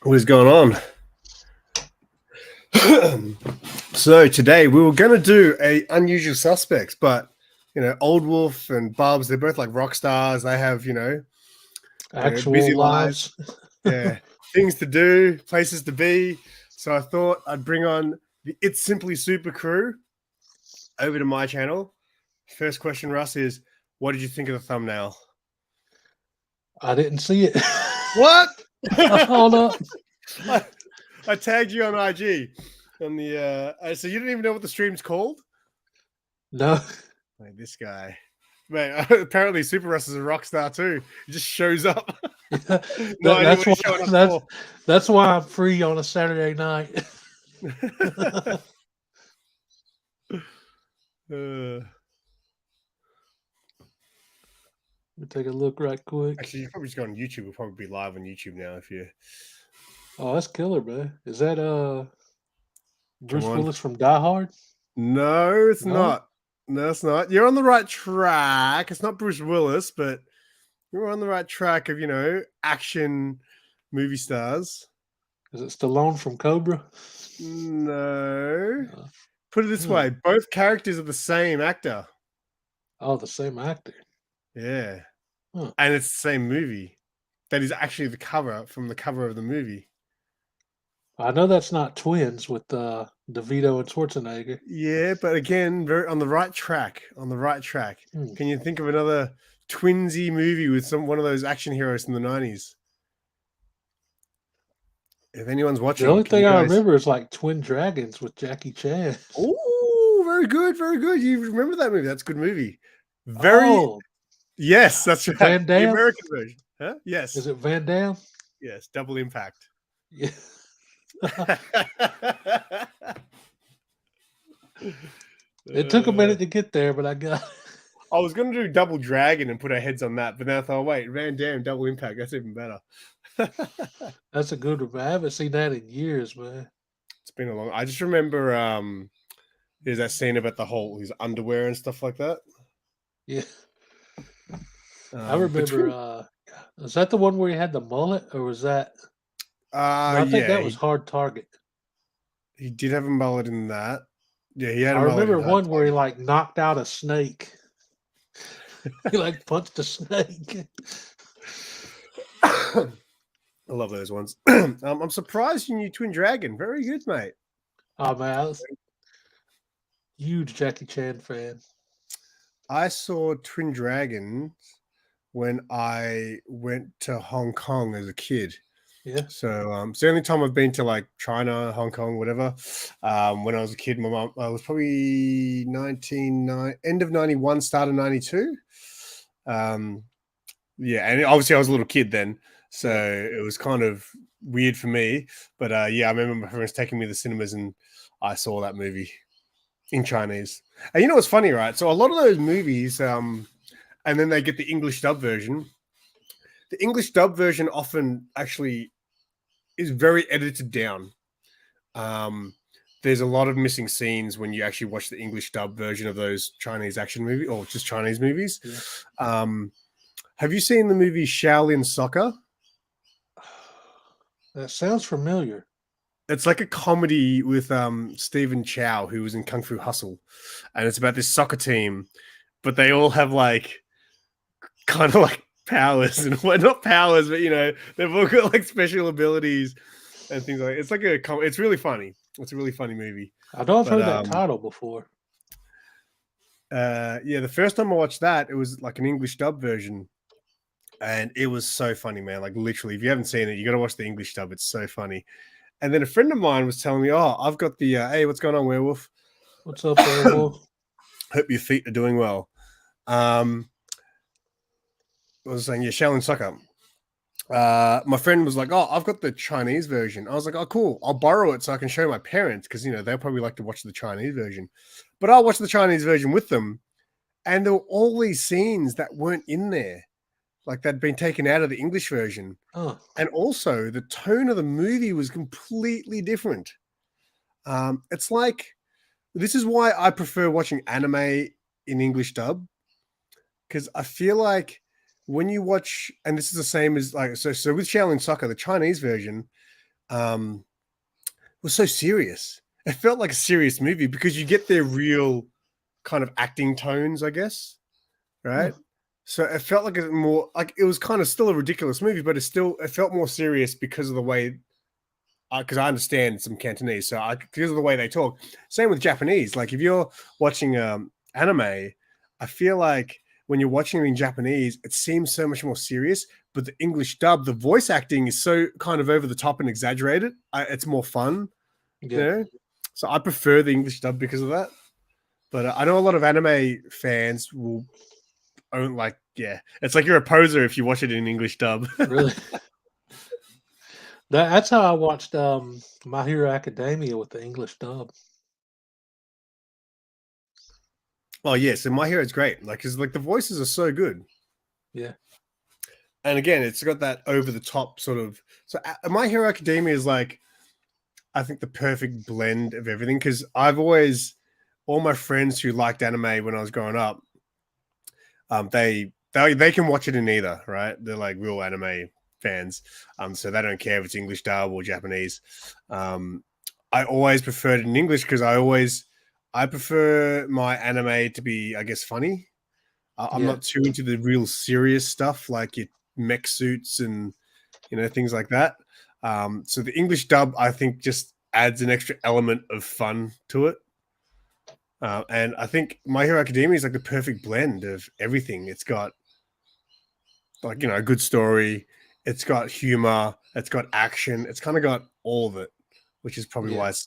What is going on? So today we were going to do a unusual suspects, but Old Wolf and Bubs, they're both like rock stars. They have busy Actual lives, lives. yeah, things to do, places to be. So I thought I'd bring on the It's Simply Super crew over to my channel. First question, Russ, is what did you think of the thumbnail? I didn't see it. What? Hold up. I tagged you on IG on the so you didn't even know what the stream's called? No. Like this guy. Mate, apparently SUPERRUS is a rock star too. He just shows up. No idea That's what why he's showing up that's for. that's why I'm free on a Saturday night. Let me take a look right quick. Actually, you probably just go on YouTube. We'll probably be live on YouTube now if you Oh, that's killer, man. Is that come Bruce on. Willis from Die Hard? No, it's No? not. No, it's not. You're on the right track. It's not Bruce Willis, but you're on the right track of, action movie stars. Is it Stallone from Cobra? No. Uh, Put it this way, both characters are the same actor. Oh, the same actor. Yeah. Huh. And it's the same movie. That is actually the cover from the cover of the movie. I know that's not twins with DeVito and Schwarzenegger. Yeah, but again, very on the right track. On the right track. Hmm. Can you think of another twinsy movie with one of those action heroes from the 90s? If anyone's The watching, only can you thing I guys? remember is like Twin Dragons with Jackie Chan. Oh, very good, very good. You remember that movie? That's a good movie. Very Oh, yes, that's right. Van The Damme? American version. Huh? Is Yes. it Van Damme? Yes. Double Impact. Yeah. It took a minute to get there, but I got it. I was going to do Double Dragon and put our heads on that, but then I thought, wait, Van Damme, Double Impact, that's even better. That's a good one, man. I haven't seen that in years, man. It's been a long. I just remember there's that scene about the whole his underwear and stuff like that. Yeah. I remember Between was that the one where he had the mullet or was that no, I think yeah, that was Hard Target. he did have a mullet in that. Yeah, he had a I mullet in remember Hard one where he like knocked out a snake. He like punched a snake. Target. I love those ones. I'm surprised you knew Twin Dragon. Very good, mate. Oh man, I was a huge Jackie Chan fan. I saw Twin Dragons when I went to Hong Kong as a kid. Yeah. So it's the only time I've been to like China, Hong Kong, whatever. When I was a kid, my mom, I was probably end of 91, start of 92. Yeah, and obviously I was a little kid then, so it was kind of weird for me. But yeah, I remember my parents taking me to the cinemas and I saw that movie in Chinese. And you know what's funny, right? So a lot of those movies, and then they get the English dub version. The English dub version often actually is very edited down. There's a lot of missing scenes when you actually watch the English dub version of those Chinese action movies or just Chinese movies. Yeah. Have you seen the movie Shaolin Soccer? That sounds familiar. It's like a comedy with Stephen Chow, who was in Kung Fu Hustle, and it's about this soccer team, but they all have like kind of like powers and well, not powers, but they've all got like special abilities and things like that. It's like it's really funny. It's a really funny movie. I know I've heard that title before. Yeah, the first time I watched that, it was like an English dub version. And it was so funny, man. Like literally, if you haven't seen it, you got to watch the English dub. It's so funny. And then a friend of mine was telling me, "Oh, I've got the hey, what's going on, Werewolf? What's up, Werewolf? Hope your feet are doing well." I was saying, yeah, Shaolin Soccer. My friend was like, "Oh, I've got the Chinese version." I was like, "Oh, cool. I'll borrow it so I can show my parents because they'll probably like to watch the Chinese version." But I'll watch the Chinese version with them, and there were all these scenes that weren't in there. Like they'd been taken out of the English version. Oh. And also the tone of the movie was completely different. It's like, this is why I prefer watching anime in English dub. Because I feel like when you watch, and this is the same as like, so with Shaolin Soccer, the Chinese version, was so serious. It felt like a serious movie because you get their real kind of acting tones, I guess, right? So it felt like it was kind of still a ridiculous movie, but it felt more serious because of the way, because I understand some Cantonese, because of the way they talk. Same with Japanese. Like if you're watching anime, I feel like when you're watching it in Japanese, it seems so much more serious. But the English dub, the voice acting is so kind of over the top and exaggerated. It's more fun, you know. So I prefer the English dub because of that. But I know a lot of anime fans will it's like you're a poser if you watch it in English dub. Really? That's how I watched My Hero Academia with the English dub. Oh yeah, so My Hero's great. Like, cause like the voices are so good. Yeah. And again, it's got that over the top sort of. So My Hero Academia is like, I think the perfect blend of everything. Because all my friends who liked anime when I was growing up, they can watch it in either, right? They're like real anime fans, so they don't care if it's English dub or Japanese. I always preferred it in English because I prefer my anime to be, I guess, funny. I'm not too into the real serious stuff like your mech suits and things like that. So the English dub, I think, just adds an extra element of fun to it. And I think My Hero Academia is like the perfect blend of everything. It's got like, a good story. It's got humor. It's got action. It's kind of got all of it, which is probably why it's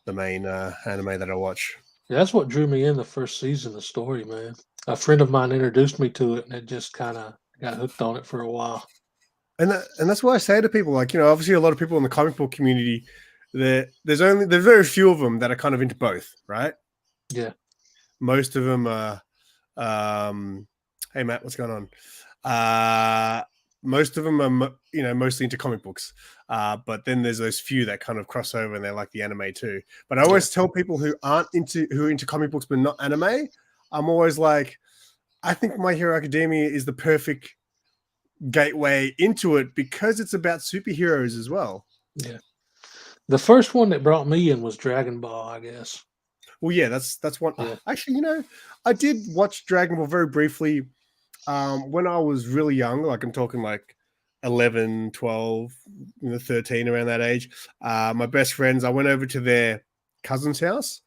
the main anime that I watch. Yeah, that's what drew me in the first season of the story, man. A friend of mine introduced me to it, and it just kind of got hooked on it for a while. And that's why I say to people, like, obviously a lot of people in the comic book community, there's very few of them that are kind of into both, right? Yeah. Most of them are, hey Matt, what's going on? Most of them are, mostly into comic books. But then there's those few that kind of cross over and they like the anime too. But I always tell people who are into comic books but not anime, I'm always like, I think My Hero Academia is the perfect gateway into it because it's about superheroes as well. Yeah. The first one that brought me in was Dragon Ball, I guess. Well, yeah, that's one. Yeah. Actually, I did watch Dragon Ball very briefly when I was really young. Like I'm talking like 11, 12, 13, around that age. My best friends, I went over to their cousin's house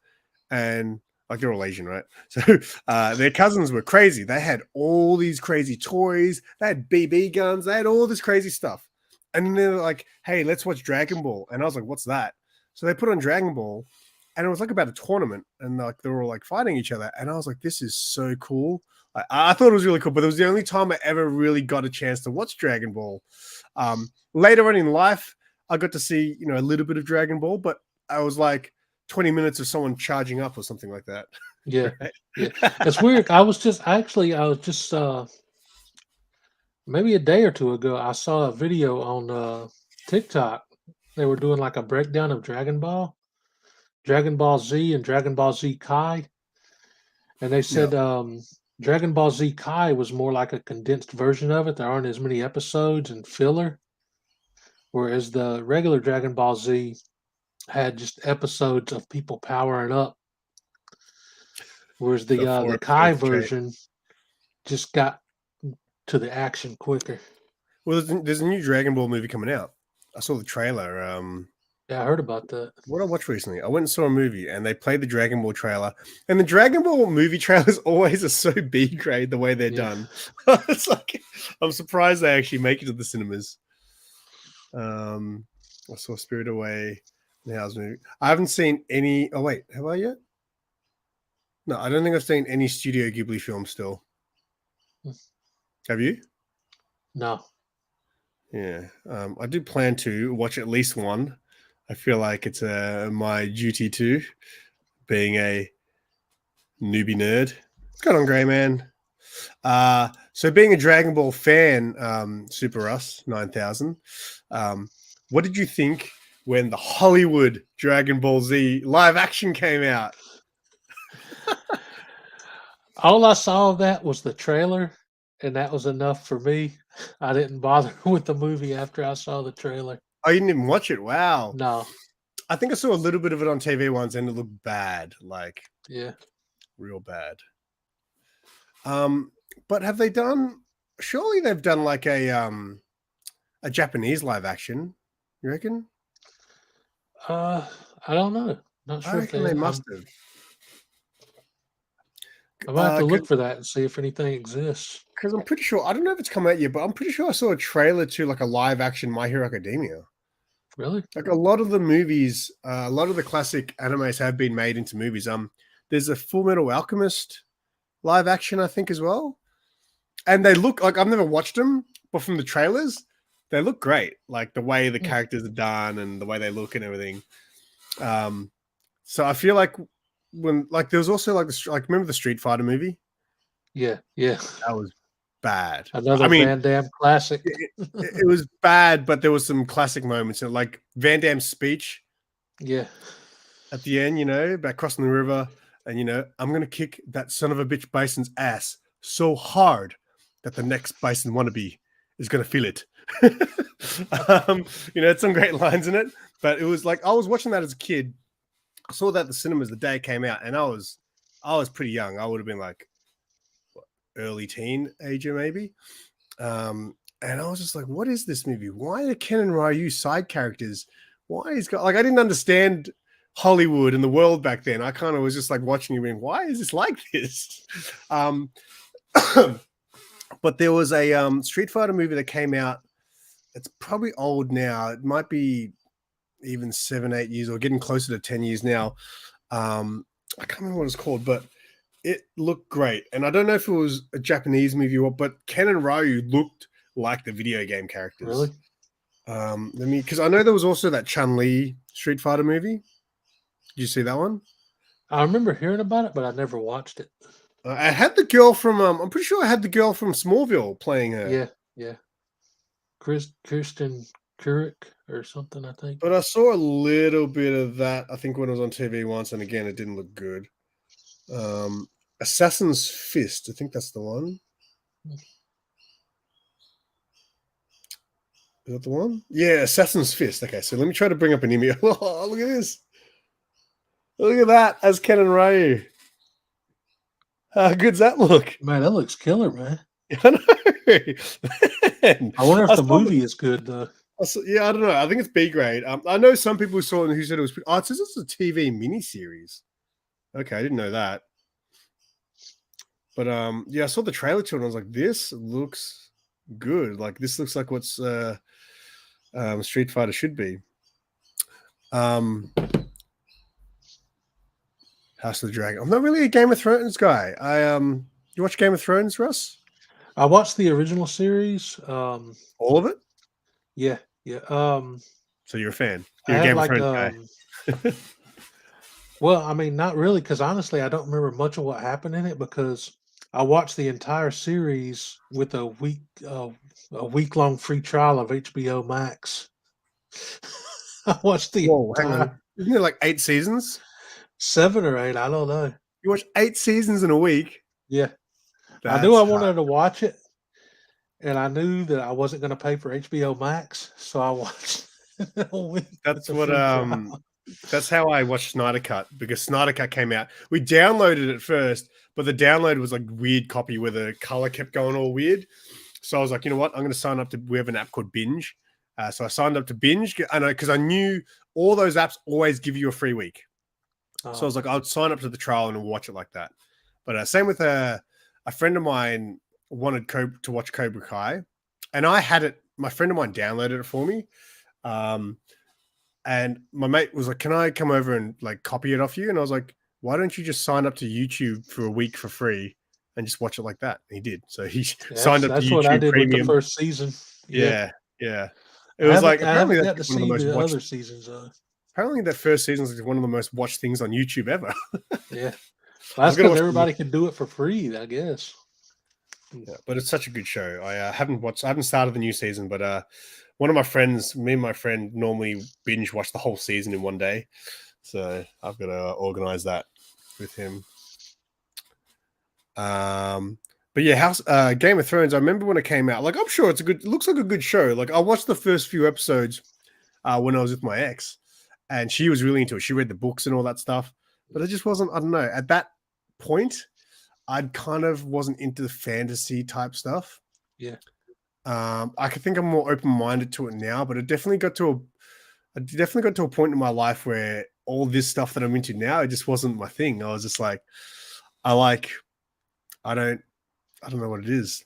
and like they're all Asian, right? So their cousins were crazy. They had all these crazy toys. They had BB guns. They had all this crazy stuff. And they're like, hey, let's watch Dragon Ball. And I was like, what's that? So they put on Dragon Ball and it was like about a tournament and like they were all like fighting each other. And I was like, this is so cool. I thought it was really cool, but it was the only time I ever really got a chance to watch Dragon Ball. Later on in life, I got to see, a little bit of Dragon Ball, but I was like 20 minutes of someone charging up or something like that. Yeah. Right? Yeah. It's weird. I was just maybe a day or two ago, I saw a video on TikTok. They were doing like a breakdown of Dragon Ball Z, and Dragon Ball Z Kai. And they said Dragon Ball Z Kai was more like a condensed version of it. There aren't as many episodes and filler. Whereas the regular Dragon Ball Z had just episodes of people powering up. Whereas the Kai version just got to the action quicker. Well, there's a new Dragon Ball movie coming out. I saw the trailer. Yeah, I heard about that. What I watched recently, I went and saw a movie and they played the Dragon Ball trailer. And the Dragon Ball movie trailers always are so B grade the way they're done. It's like, I'm surprised they actually make it to the cinemas. I saw Spirit Away. Movie. I haven't seen any. Oh, wait, have I yet? No, I don't think I've seen any Studio Ghibli films still. Have you? No. Yeah. I do plan to watch at least one. I feel like it's my duty to, being a newbie nerd. What's going on, Grey Man? So being a Dragon Ball fan, SuperRuss 9000, what did you think when the Hollywood Dragon Ball Z live action came out? All I saw of that was the trailer, and that was enough for me. I didn't bother with the movie after I saw the trailer. Oh, you didn't even watch it? Wow. No. I think I saw a little bit of it on TV once, and it looked bad, like Yeah. real bad. But have they done? Surely they've done like a Japanese live action. You reckon? I don't know. Not I sure if reckon they. they must have. I might have to look Because for that and see if anything exists. I'm pretty sure I don't know if it's come out yet, but I'm pretty sure I saw a trailer to like a live action My Hero Academia. Really? Like a lot of the movies, a lot of the classic animes have been made into movies. There's a Full Metal Alchemist live action, I think, as well. And they look like I've never watched them, but from the trailers, they look great. Like the way the characters are done and the way they look and everything. So I feel like when like there was also like remember the Street Fighter movie? Yeah. Yeah. That was bad. Another I mean, Van Damme classic. it was bad, but there was some classic moments. Like Van Damme's speech Yeah. at the end, about crossing the river, and I'm gonna kick that son of a bitch bison's ass so hard that the next bison wannabe is gonna feel it. It's some great lines in it, but it was like I was watching that as a kid. I saw that at the cinemas the day it came out, and I was pretty young. I would have been like early teen age, maybe. And I was just like, what is this movie? Why are Ken and Ryu side characters? Why is God like I didn't understand Hollywood and the world back then. I kind of was just like watching you and why is this like this? But there was a Street Fighter movie that came out. It's probably old now. It might be even 7-8 years or getting closer to 10 years now. I can't remember what it's called, but it looked great. And I don't know if it was a Japanese movie or what, but Ken and Ryu looked like the video game characters. Really? Because I know there was also that Chun-Li Street Fighter movie. Did you see that one? I remember hearing about it, but I never watched it. I had the girl from I'm pretty sure I had the girl from Smallville playing her. Yeah, yeah. Kirsten Couric or something, I think. But I saw a little bit of that, I think, when it was on TV once, and again, it didn't look good. Assassin's Fist, I think that's the one. Is that the one? Yeah, Assassin's Fist. Okay, so let me try to bring up an email. Oh, look at this. Look at that as Ken and Ryu. How good's that look? Man, that looks killer, man. I know. Man, I wonder if the movie is good, though. Yeah, I don't know. I think it's B grade. I know some people who saw it who said it was. Oh, it says it's a TV miniseries. Okay, I didn't know that. But yeah, I saw the trailer to it and I was like, this looks good. Like this looks like what's Street Fighter should be. House of the Dragon. I'm not really a Game of Thrones guy. You watch Game of Thrones, Russ? I watched the original series. All of it? Yeah, yeah. So you're a fan. I You're a had Game of like Thrones guy. well, I mean, not really, because honestly, I don't remember much of what happened in it because I watched the entire series with a week-long free trial of HBO Max. I watched the Whoa, hang entire on. Isn't there like 8 seasons? 7 or 8. I don't know. You watch 8 seasons in a week? Yeah, I That's knew I hard. wanted to watch it, and I knew that I wasn't going to pay for HBO Max, so I watched it a week. That's with a what free trial. that's how I watched Snyder Cut, because Snyder Cut came out. We downloaded it first, but the download was like weird copy where the color kept going all weird. So I was like, you know what? I'm going to sign up to. We have an app called Binge. So I signed up to Binge, and because I knew all those apps always give you a free week. So I was like, I'll sign up to the trial and watch it like that. But same with a friend of mine wanted to watch Cobra Kai, and I had it. My friend of mine downloaded it for me. And my mate was like, can I come over and like copy it off you? And I was like, why don't you just sign up to YouTube for a week for free and just watch it like that? And he did. So he signed up to That's what I YouTube did Premium. with the first season. Yeah. It was like, I apparently haven't got to that's one see of the most the watched. other seasons. Apparently that first season is one of the most watched things on YouTube ever. Yeah. Well, that's because everybody can do it for free, I guess. Yeah, but it's such a good show. I haven't started the new season, but one of my friends, me and my friend normally binge watch the whole season in one day. So I've got to organize that with him. But yeah, Game of Thrones, I remember when it came out, like, I'm sure it looks like a good show. Like I watched the first few episodes when I was with my ex, and she was really into it. She read the books and all that stuff, but it just wasn't. I don't know. At that point, I kind of wasn't into the fantasy type stuff. Yeah. I could think I'm more open minded to it now, but it definitely got to a point in my life where all this stuff that I'm into now, it just wasn't my thing. I was just like, I don't know what it is.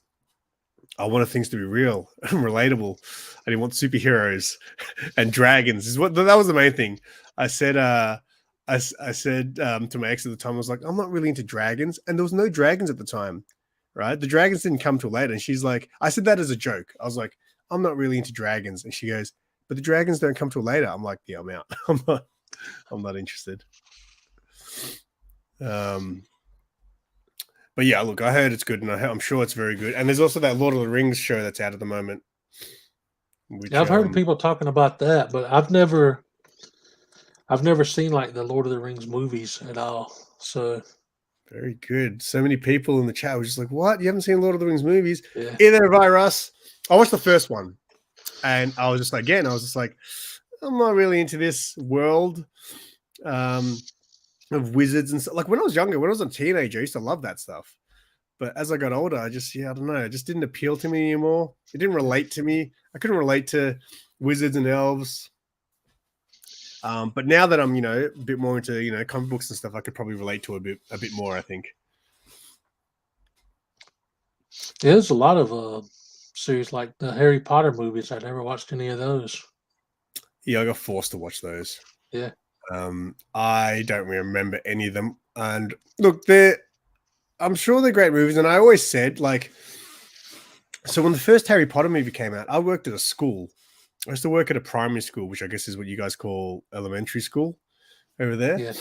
I wanted things to be real and relatable. I didn't want superheroes and dragons. That was the main thing. I said, I said to my ex at the time, I was like, I'm not really into dragons, and there was no dragons at the time, right? The dragons didn't come till later, and she's like, I said that as a joke. I was like, I'm not really into dragons, and she goes, but the dragons don't come till later. I'm like, yeah, I'm out. I'm not interested. But yeah, look, I heard it's good, and I'm sure it's very good. And there's also that Lord of the Rings show that's out at the moment. Which, Yeah, I've heard people talking about that, but I've never seen like the Lord of the Rings movies at all. So very good. So many people in the chat were just like, "What? You haven't seen Lord of the Rings movies?" yeah. Either have I, Russ. I watched the first one, and I was just like, I'm not really into this world of wizards and stuff. Like when I was younger, when I was a teenager, I used to love that stuff. But as I got older, I don't know. It just didn't appeal to me anymore. It didn't relate to me. I couldn't relate to wizards and elves. But now that I'm, a bit more into, comic books and stuff, I could probably relate to a bit more, I think. Yeah, there's a lot of series like the Harry Potter movies. I never watched any of those. Yeah, I got forced to watch those. Yeah. I don't remember any of them. And look, I'm sure they're great movies. And I always said, like, so when the first Harry Potter movie came out, I worked at a school. I used to work at a primary school, which I guess is what you guys call elementary school over there. Yeah.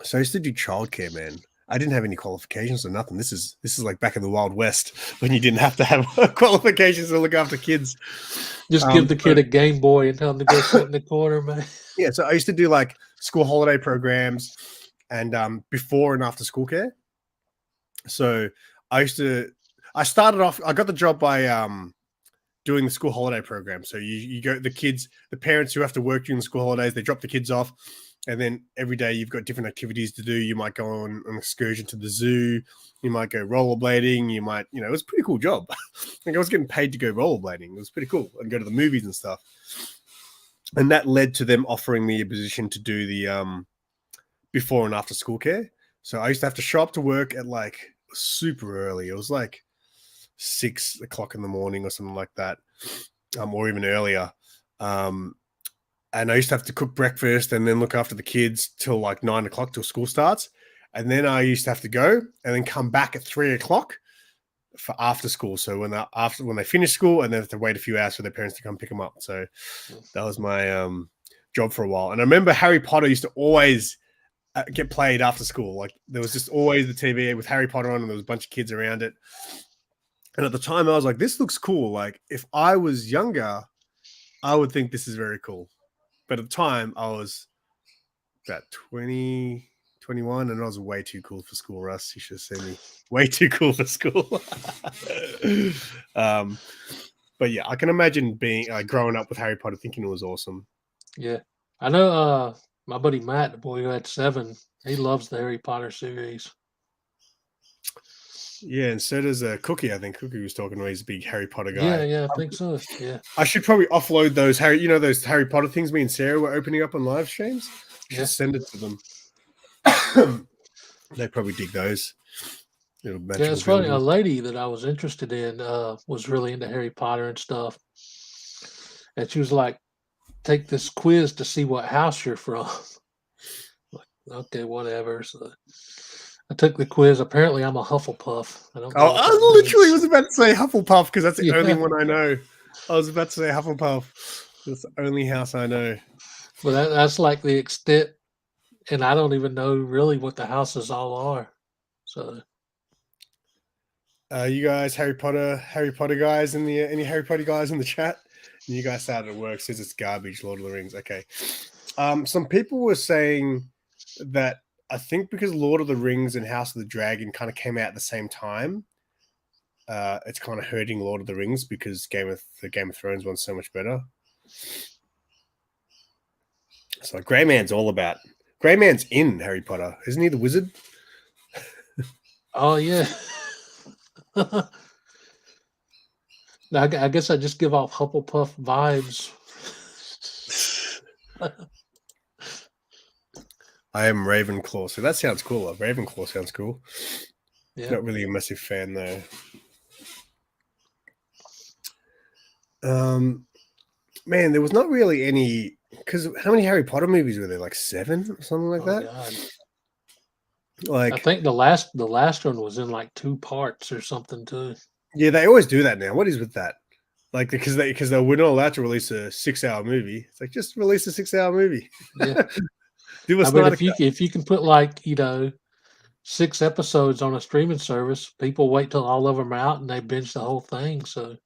So I used to do childcare, man. I didn't have any qualifications or nothing. This is like back in the Wild West when you didn't have to have qualifications to look after kids. Just give the kid a Game Boy and tell him to go sit in the corner, man. Yeah, so I used to do like school holiday programs and before and after school care. So I started off, I got the job by doing the school holiday program. So you go, the parents who have to work during the school holidays, they drop the kids off. And then every day you've got different activities to do. You might go on an excursion to the zoo. You might go rollerblading. You might, it was a pretty cool job. Like I was getting paid to go rollerblading. It was pretty cool. And go to the movies and stuff. And that led to them offering me a position to do the before and after school care. So I used to have to show up to work at like super early. It was like 6 o'clock in the morning or something like that, or even earlier. And I used to have to cook breakfast and then look after the kids till like 9 o'clock till school starts. And then I used to have to go and then come back at 3 o'clock for after school. So when they finish school and then have to wait a few hours for their parents to come pick them up. So that was my job for a while. And I remember Harry Potter used to always get played after school. Like there was just always the TV with Harry Potter on and there was a bunch of kids around it. And at the time I was like, this looks cool. Like if I was younger, I would think this is very cool. But at the time, I was about 20, 21, and I was way too cool for school, Russ. You should have seen me. Way too cool for school. But yeah, I can imagine being growing up with Harry Potter thinking it was awesome. Yeah. I know my buddy Matt, the boy who had 7, he loves the Harry Potter series. Yeah, and so does Cookie. I think Cookie was talking about he's a big Harry Potter guy. Yeah, I think so. Yeah. I should probably offload those those Harry Potter things me and Sarah were opening up on live streams. Just send it to them. They probably dig those. Yeah, it's funny. A lady that I was interested in was really into Harry Potter and stuff. And she was like, take this quiz to see what house you're from. Like, okay, whatever. So I took the quiz. Apparently, I'm a Hufflepuff. I literally was about to say Hufflepuff because that's the only one I know. I was about to say Hufflepuff. That's the only house I know. Well, that's like the extent, and I don't even know really what the houses all are. So, you guys, Harry Potter guys in the any Harry Potter guys in the chat? And you guys started at work says it's garbage. Lord of the Rings. Okay. Some people were saying that. I think because Lord of the Rings and House of the Dragon kind of came out at the same time, it's kind of hurting Lord of the Rings because the Game of Thrones one's so much better. So Grey Man's all about. Grey Man's in Harry Potter, isn't he? The wizard. Oh yeah. Now, I guess I just give off Hufflepuff vibes. I am Ravenclaw, so that sounds cool. Ravenclaw sounds cool. Yeah. Not really a massive fan though. Man, there was not really any, because how many Harry Potter movies were there? Like 7 or something like that. God. Like, I think the last one was in like 2 parts or something too. yeah, they always do that now. What is with that? Like, because we're not allowed to release a 6-hour movie. It's like, just release a 6-hour movie. Yeah. Do a I mean, Snyder if you can put like 6 episodes on a streaming service, people wait till all of them are out and they binge the whole thing. So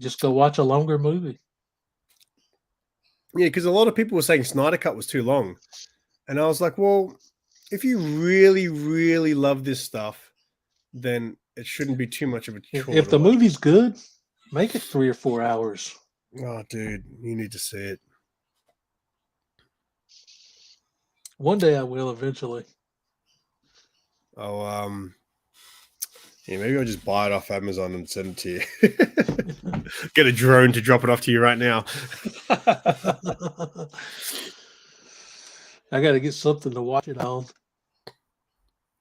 just go watch a longer movie. Yeah, because a lot of people were saying Snyder Cut was too long. And I was like, well, if you really, really love this stuff, then it shouldn't be too much of a chore. If the movie's good, make it 3 or 4 hours. Oh, dude, you need to see it. One day I will eventually. Oh, yeah, maybe I'll just buy it off Amazon and send it to you. Get a drone to drop it off to you right now. I got to get something to watch it on.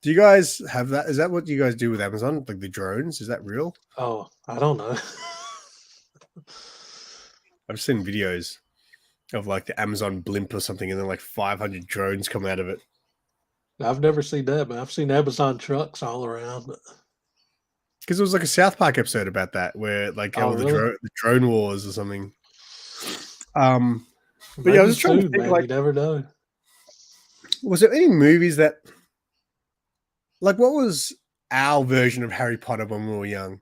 Do you guys have that? Is that what you guys do with Amazon? Like the drones? Is that real? Oh, I don't know. I've seen videos of like the Amazon blimp or something, and then like 500 drones come out of it. I've never seen that, but I've seen Amazon trucks all around. Because there was like a South Park episode about that, where like the drone wars or something. But yeah, I was just trying to think, like, you never know. Was there any movies that, like, what was our version of Harry Potter when we were young?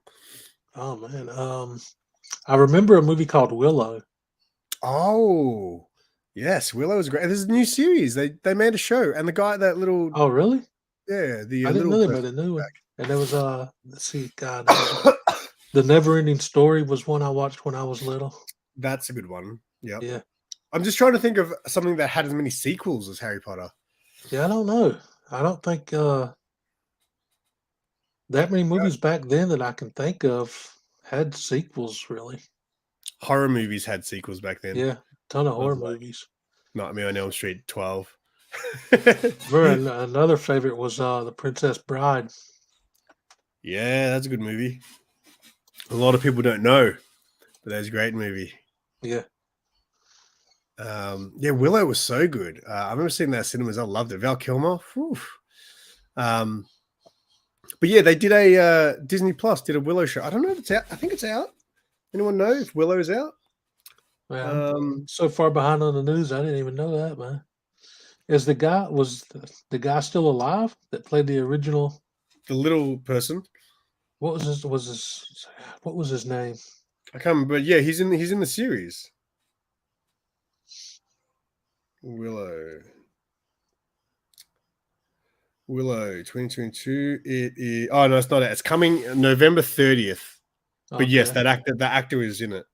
Oh man, I remember a movie called Willow. Oh, yes, Willow is great. There's a new series. They made a show, and the guy, that little. Oh really? Yeah, the I didn't know they made a new one. And there was let's see, God, The Never-Ending Story was one I watched when I was little. That's a good one. Yep. Yeah. I'm just trying to think of something that had as many sequels as Harry Potter. Yeah, I don't know. I don't think that many movies back then that I can think of had sequels, really. Horror movies had sequels back then. Yeah, ton of horror movies. Nightmare on Elm Street 12. Another favorite was The Princess Bride. Yeah, that's a good movie. A lot of people don't know, but that's a great movie. Yeah. Yeah, Willow was so good. I remember seeing that at cinemas. I loved it. Val Kilmer. But yeah, they did a Disney Plus did a Willow show. I don't know if it's out. I think it's out. Anyone know if Willow's out? Well, I'm so far behind on the news, I didn't even know that, man. Was the guy still alive that played the original? The little person. What was his name? I can't remember. But yeah, he's in the series. Willow 2022. It is. Oh no, it's not out. It's coming November 30th. But yes, that actor is in it.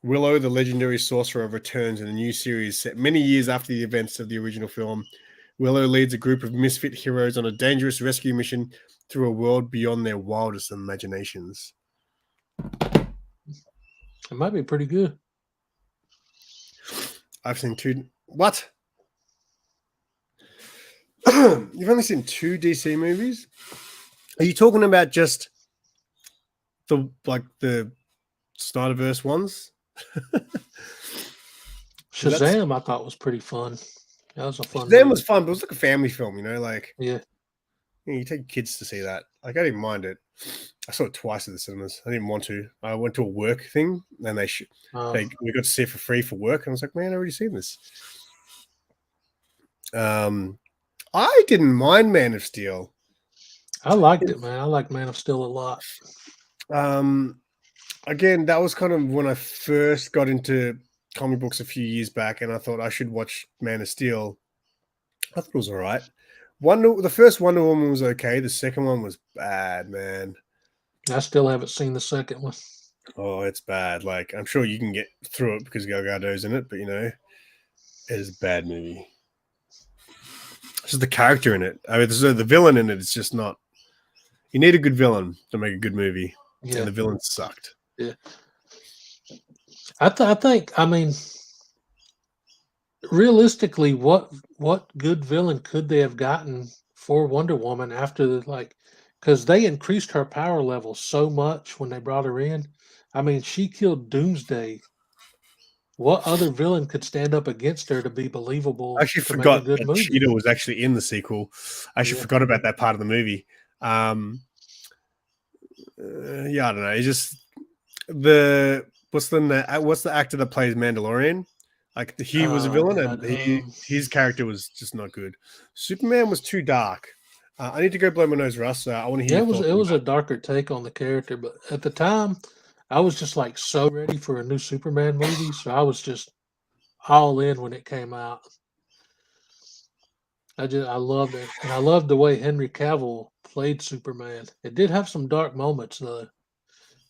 Willow, the legendary sorcerer, returns in a new series set many years after the events of the original film. Willow leads a group of misfit heroes on a dangerous rescue mission through a world beyond their wildest imaginations. It might be pretty good. I've seen 2. What? You've only seen 2 DC movies? Are you talking about just the Snyderverse ones? Shazam, I thought was pretty fun. That was a fun. Shazam was fun, but it was like a family film, like yeah. You take kids to see that. Like, I didn't mind it. I saw it twice at the cinemas. I didn't want to. I went to a work thing, and we got to see it for free for work, and I was like, man, I've already seen this. I didn't mind Man of Steel. I liked it, man. I like Man of Steel a lot. Again, that was kind of when I first got into comic books a few years back, and I thought I should watch Man of Steel. I thought it was all right. The first Wonder Woman was okay. The second one was bad, man. I still haven't seen the second one. Oh, it's bad. Like, I'm sure you can get through it because Gal Gadot's in it, but it is a bad movie. It's just the character in it. I mean, the villain in it is just not. You need a good villain to make a good movie, and the villain sucked. Yeah. I think. I mean, realistically, what good villain could they have gotten for Wonder Woman after because they increased her power level so much when they brought her in. I mean, she killed Doomsday. What other villain could stand up against her to be I believable actually to make a forgot good that movie? Cheetah was actually in the sequel. I actually Yeah. forgot about that part of the movie. Yeah, I don't know. It's just what's the actor that plays Mandalorian? Like he was a villain, God. and his character was just not good. Superman was too dark. I need to go blow my nose, Russ. I want to hear Yeah, your thoughts it on was that. a darker take on the character, but at the time, I was just like so ready for a new Superman movie, so I was just all in when it came out. I loved it, and I loved the way Henry Cavill played Superman. It did have some dark moments though,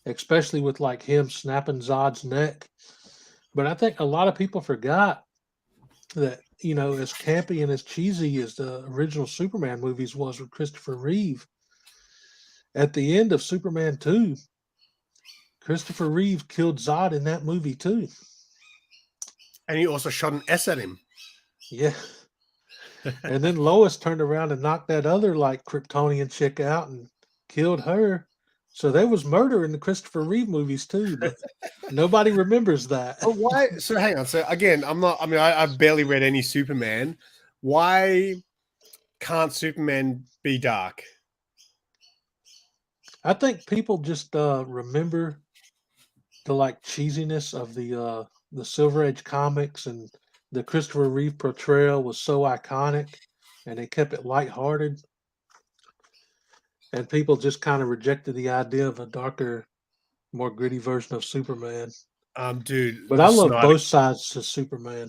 especially with like him snapping Zod's neck. But I think a lot of people forgot that as campy and as cheesy as the original Superman movies was with Christopher Reeve, at the end of Superman 2, Christopher Reeve killed Zod in that movie too. And he also shot an S at him. Yeah. And then Lois turned around and knocked that other like Kryptonian chick out and killed her. So there was murder in the Christopher Reeve movies too, but nobody remembers that. But why? So hang on. So again, I'm not. I mean, I've barely read any Superman. Why can't Superman be dark? I think people just remember the like cheesiness of the Silver Age comics, and the Christopher Reeve portrayal was so iconic, and they kept it lighthearted, and people just kind of rejected the idea of a darker, more gritty version of Superman. Dude, But I love both sides to Superman.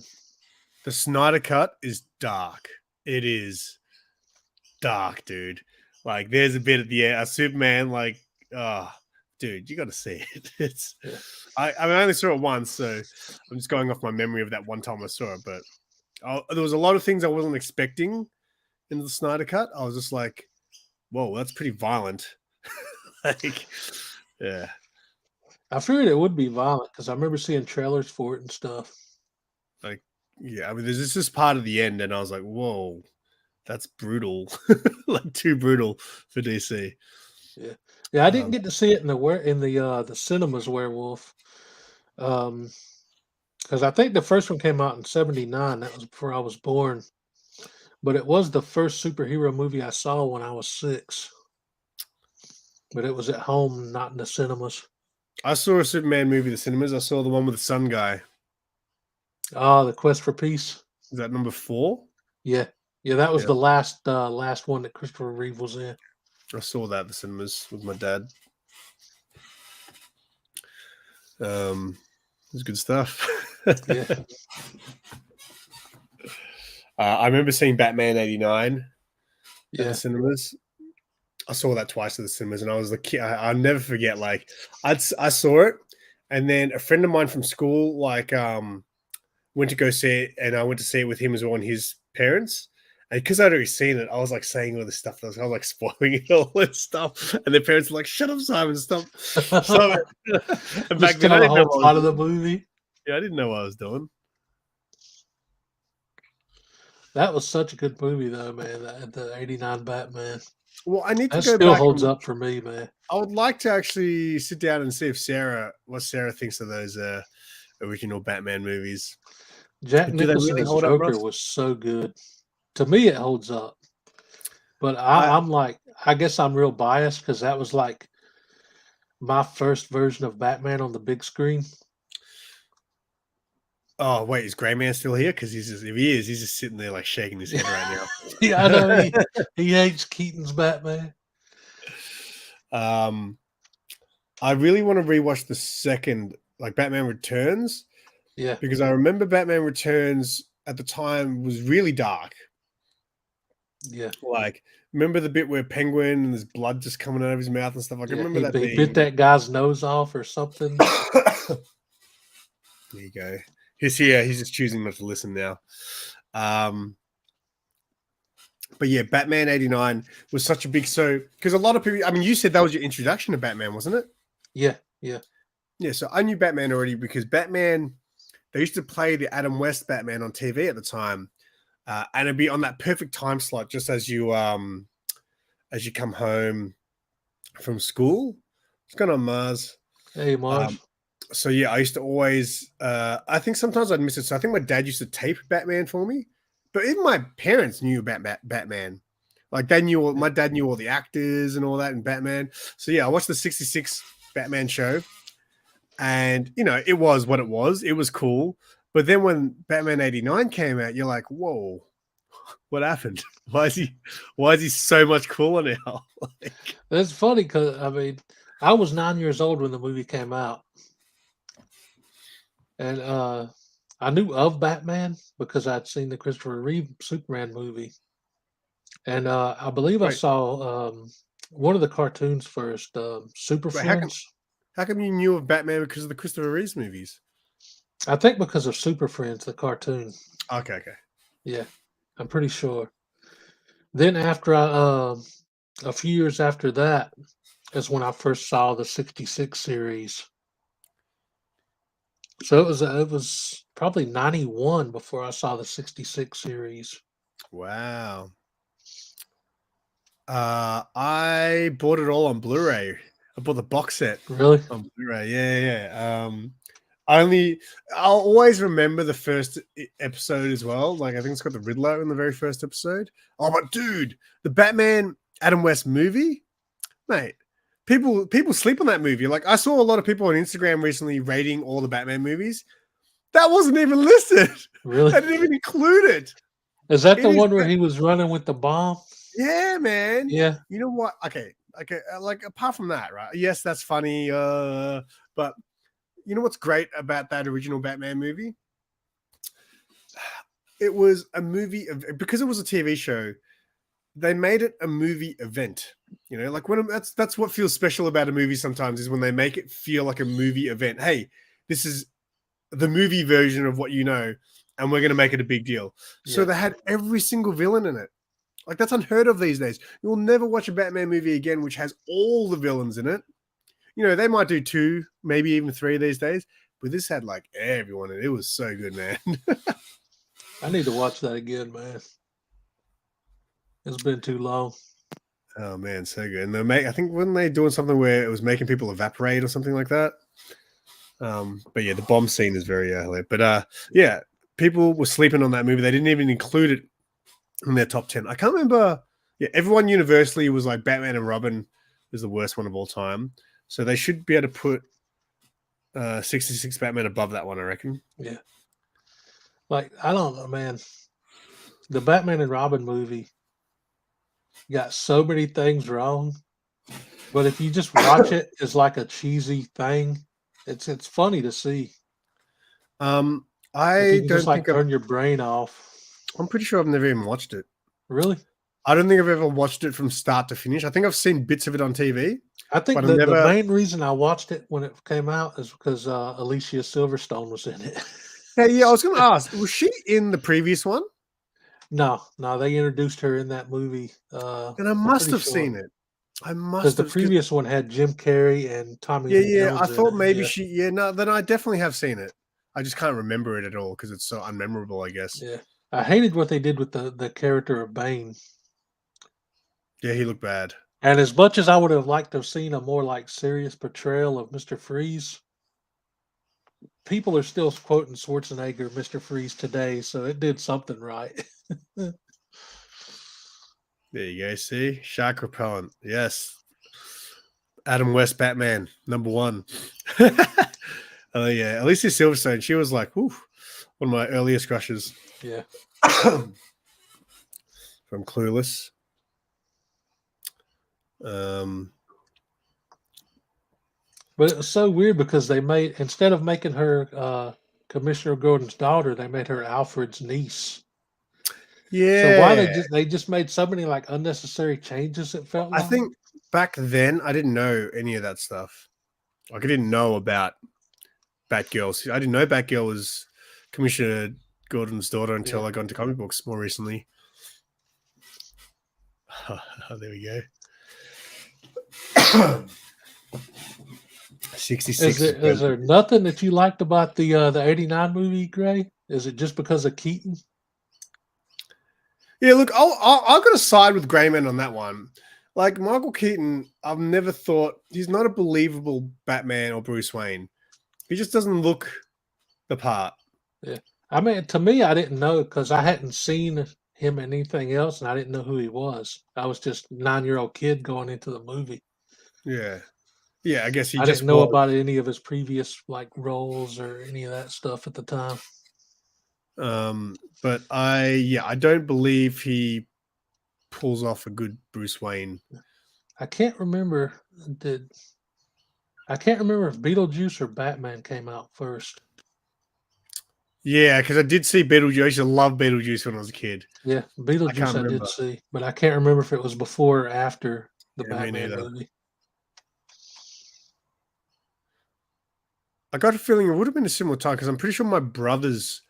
the Snyder cut is dark. It is dark, dude. Like, there's a bit at the end, Superman, like, dude, you got to see it. It's, Yeah. I mean, I only saw it once, so I'm just going off my memory of that one time I saw it. But there was a lot of things I wasn't expecting in the Snyder cut. I was just like, whoa, that's pretty violent. Like, yeah. I figured it would be violent because I remember seeing trailers for it and stuff. Like, yeah, I mean, there's this part of the end, and I was like, whoa, that's brutal. Like, too brutal for DC. Yeah, yeah. I didn't get to see it in the cinemas. Werewolf, because I think the first one came out in '79. That was before I was born. But it was the first superhero movie I saw when I was 6. But it was at home, not in the cinemas. I saw a Superman movie in the cinemas. I saw the one with the sun guy. Ah, The Quest for Peace. Is that number 4? Yeah, yeah. That was Yeah. the last one that Christopher Reeve was in. I saw that at the cinemas with my dad. It was good stuff. Yeah. I remember seeing Batman '89 at Yeah. the cinemas. I saw that twice at the cinemas, and I was the kid. I'll never forget. Like, I saw it, and then a friend of mine from school, like, went to go see it, and I went to see it with him as well, and his parents. And because I'd already seen it, I was like saying all this stuff. I was like spoiling it, all this stuff. And their parents were like, "Shut up, Simon! Stop, stop it!" And back Just then, tell I the didn't know whole what I plot was of the doing. movie. Yeah, I didn't know what I was doing. That was such a good movie, though, man. The '89 Batman. Well, I need to That go still back holds and up for me, man. I would like to actually sit down and see what Sarah thinks of those original Batman movies. Jack Do they Nicholson really as hold up, Joker Russ? was so good. To me, it holds up. But I I'm like, I guess I'm real biased because that was like my first version of Batman on the big screen. Oh wait, is Grey Man still here? Because if he is, he's just sitting there like shaking his head right Yeah, I know now. he hates Keaton's Batman. I really want to rewatch the second, like, Batman Returns, Yeah, because I remember Batman Returns at the time was really dark. Yeah. Like, remember the bit where Penguin and there's blood just coming out of his mouth and stuff? Like, I Yeah. remember He that bit being. that guy's nose off or something. There you go. He's here. He's just choosing not to listen now. But yeah, Batman 89 was such a big because a lot of people. I mean, you said that was your introduction to Batman, wasn't it? Yeah. Yeah. Yeah. So I knew Batman already because Batman. They used to play the Adam West Batman on TV at the time, and it'd be on that perfect time slot just as you come home from school. What's going on, Mars? Hey, Marge. So yeah, I used to always. I think sometimes I'd miss it. So I think my dad used to tape Batman for me, but even my parents knew about Batman. Like they knew. My dad knew all the actors and all that in Batman. So yeah, I watched the '66 Batman show, and it was what it was. It was cool. But then when Batman '89 came out, you're like, whoa, what happened? Why is he so much cooler now? That's funny because I mean, I was 9 years old when the movie came out, and I knew of Batman because I'd seen the Christopher Reeve Superman movie, and I believe I Wait, saw one of the cartoons first, Super wait, how come Friends. you knew of Batman because of the Christopher Reeves movies? I think because of Super Friends, the cartoon. Okay. Yeah, I'm pretty sure. Then after a few years after that is when I first saw the '66 series. So it was probably '91 before I saw the '66 series. Wow. I bought it all on Blu-ray. I bought the box set Really? on Blu-ray. Yeah. I'll always remember the first episode as well. Like I think it's got the Riddler in the very first episode. Oh, but dude, the Batman Adam West movie, mate. People sleep on that movie. Like I saw a lot of people on Instagram recently rating all the Batman movies. That wasn't even listed. Really? I didn't even include it. Is that It the is. one where he was running with the bomb? Yeah, man. Yeah. You know what? Okay. Like apart from that, right? Yes, that's funny. But you know what's great about that original Batman movie? It was a movie because it was a TV show. They made it a movie event. Like that's what feels special about a movie sometimes is when they make it feel like a movie event. Hey, this is the movie version of what and we're going to make it a big deal. So Yeah. they had every single villain in it. Like that's unheard of these days. You'll never watch a Batman movie again which has all the villains in it. They might do 2, maybe even 3 these days, but this had like everyone in it. It was so good, man. I need to watch that again, man. It's been too long. Oh man, so good. And I think when they doing something where it was making people evaporate or something like that. But yeah, the bomb scene is very hilarious. But yeah, people were sleeping on that movie. They didn't even include it in their top 10. I can't remember. Yeah, everyone universally was like Batman and Robin is the worst one of all time. So they should be able to put 66 Batman above that one, I reckon. Yeah. Like, I don't know, man. The Batman and Robin movie got so many things wrong. But if you just watch it as like a cheesy thing, it's funny to see. If I you can just don't like think turn your brain off. I'm pretty sure I've never even watched it. Really? I don't think I've ever watched it from start to finish. I think I've seen bits of it on TV. I think But the main reason I watched it when it came out is because Alicia Silverstone was in it. Yeah, I was going to ask, was she in the previous one? No, they introduced her in that movie. And I must have seen it. I must because the have. previous one had Jim Carrey and Tommy Lee Yeah. Jones I in thought it. maybe Yeah. no, then I definitely have seen it. I just can't remember it at all because it's so unmemorable, I guess. Yeah. I hated what they did with the character of Bane. Yeah, he looked bad. And as much as I would have liked to have seen a more like serious portrayal of Mr. Freeze, people are still quoting Schwarzenegger, Mr. Freeze today, so it did something right. There you go. See? Shark repellent. Yes. Adam West Batman, number 1. Oh, yeah. Alicia Silverstone, she was like, whew, one of my earliest crushes. Yeah. From Clueless. But it was so weird because they made, instead of making her Commissioner Gordon's daughter, they made her Alfred's niece. So why Yeah. they just made so many like unnecessary changes, it felt I like. think back then I didn't know any of that stuff. Like I didn't know about Batgirl. I didn't know Batgirl was Commissioner Gordon's daughter Yeah. until I got into comic books more recently. There we go. 66 is better Is there than nothing that you liked about the '89 movie, Gray? Is it just because of Keaton? Yeah, look, I'll got to side with Grayman on that one. Like Michael Keaton, I've never thought he's not a believable Batman or Bruce Wayne. He just doesn't look the part. Yeah. I mean, to me, I didn't know because I hadn't seen him in anything else, and I didn't know who he was. I was just 9-year-old kid going into the movie. Yeah, yeah. I guess he I just didn't know was. about any of his previous like roles or any of that stuff at the time. But I don't believe he pulls off a good Bruce Wayne. I can't remember did I can't remember if Beetlejuice or Batman came out first. Yeah, because I did see Beetlejuice. I used to love Beetlejuice when I was a kid. Yeah, I can't Beetlejuice I did remember. see, but I can't remember if it was before or after the Yeah, me Batman neither. movie. I got a feeling it would have been a similar time because I'm pretty sure my brothers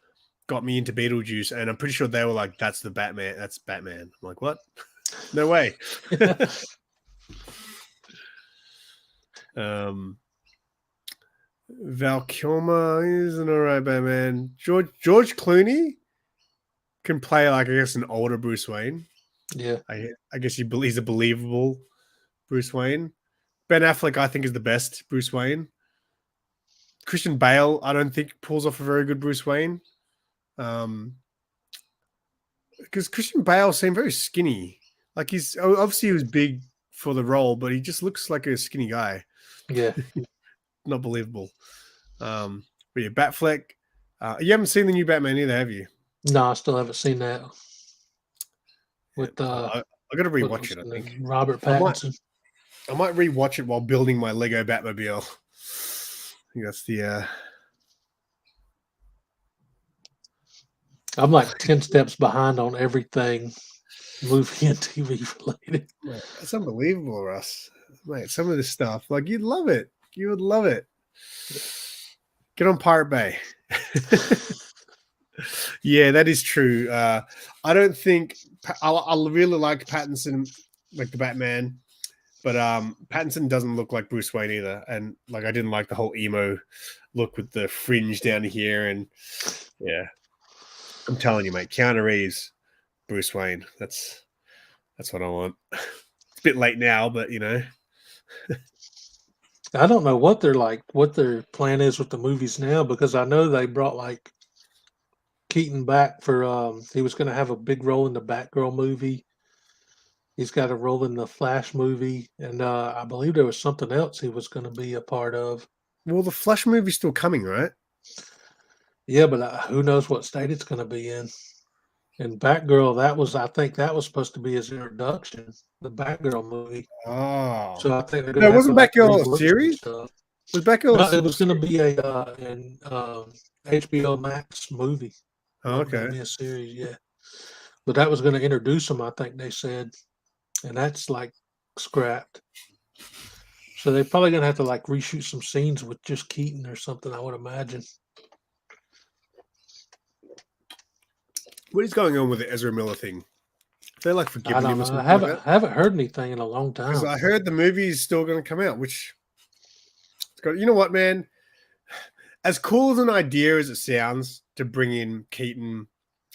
got me into Beetlejuice, and I'm pretty sure they were like, "That's the Batman. That's Batman." I'm like, "What? No way." um, Val Kilmer is an alright Batman. George Clooney can play like I guess an older Bruce Wayne. Yeah. I guess he's a believable Bruce Wayne. Ben Affleck, I think, is the best Bruce Wayne. Christian Bale, I don't think pulls off a very good Bruce Wayne. Because Christian Bale seemed very skinny. Like he's obviously he was big for the role, but he just looks like a skinny guy. Yeah. Not believable. But yeah, Batfleck. You haven't seen the new Batman either, have you? No, I still haven't seen that Yeah, with I got to what rewatch was it. I his think name? Robert I might Pattinson. I might rewatch it while building my Lego Batmobile. I think that's the. I'm like 10 steps behind on everything movie and TV related. Mate, that's unbelievable, Russ. Mate, some of this stuff, like you'd love it. You would love it. Get on Pirate Bay. Yeah, that is true. I don't think I really like Pattinson, like the Batman, but Pattinson doesn't look like Bruce Wayne either. And like I didn't like the whole emo look with the fringe down here. And yeah, I'm telling you, mate, Keanu Reeves, Bruce Wayne. That's what I want. It's a bit late now, but you know. I don't know what what their plan is with the movies now because I know they brought like Keaton back for he was going to have a big role in the Batgirl movie. He's got a role in the Flash movie, and I believe there was something else he was going to be a part of. Well, the Flash movie's still coming, right? Yeah, but who knows what state it's going to be in? And Batgirl, I think that was supposed to be his introduction, the Batgirl movie. Oh. So I think they're going No, to have to wasn't like Batgirl a rework some series? stuff. Was Batgirl No, it a was going to series? be a an HBO Max movie. It Oh, wasn't going to okay. be a series, yeah. But that was going to introduce him, I think they said, and that's like scrapped. So they're probably going to have to like reshoot some scenes with just Keaton or something, I would imagine. What is going on with the Ezra Miller thing? They're like I forgiving don't him or know. something like that. I haven't heard anything in a long Because time. I heard the movie is still going to come out, which, you know what, man? As cool as an idea as it sounds to bring in Keaton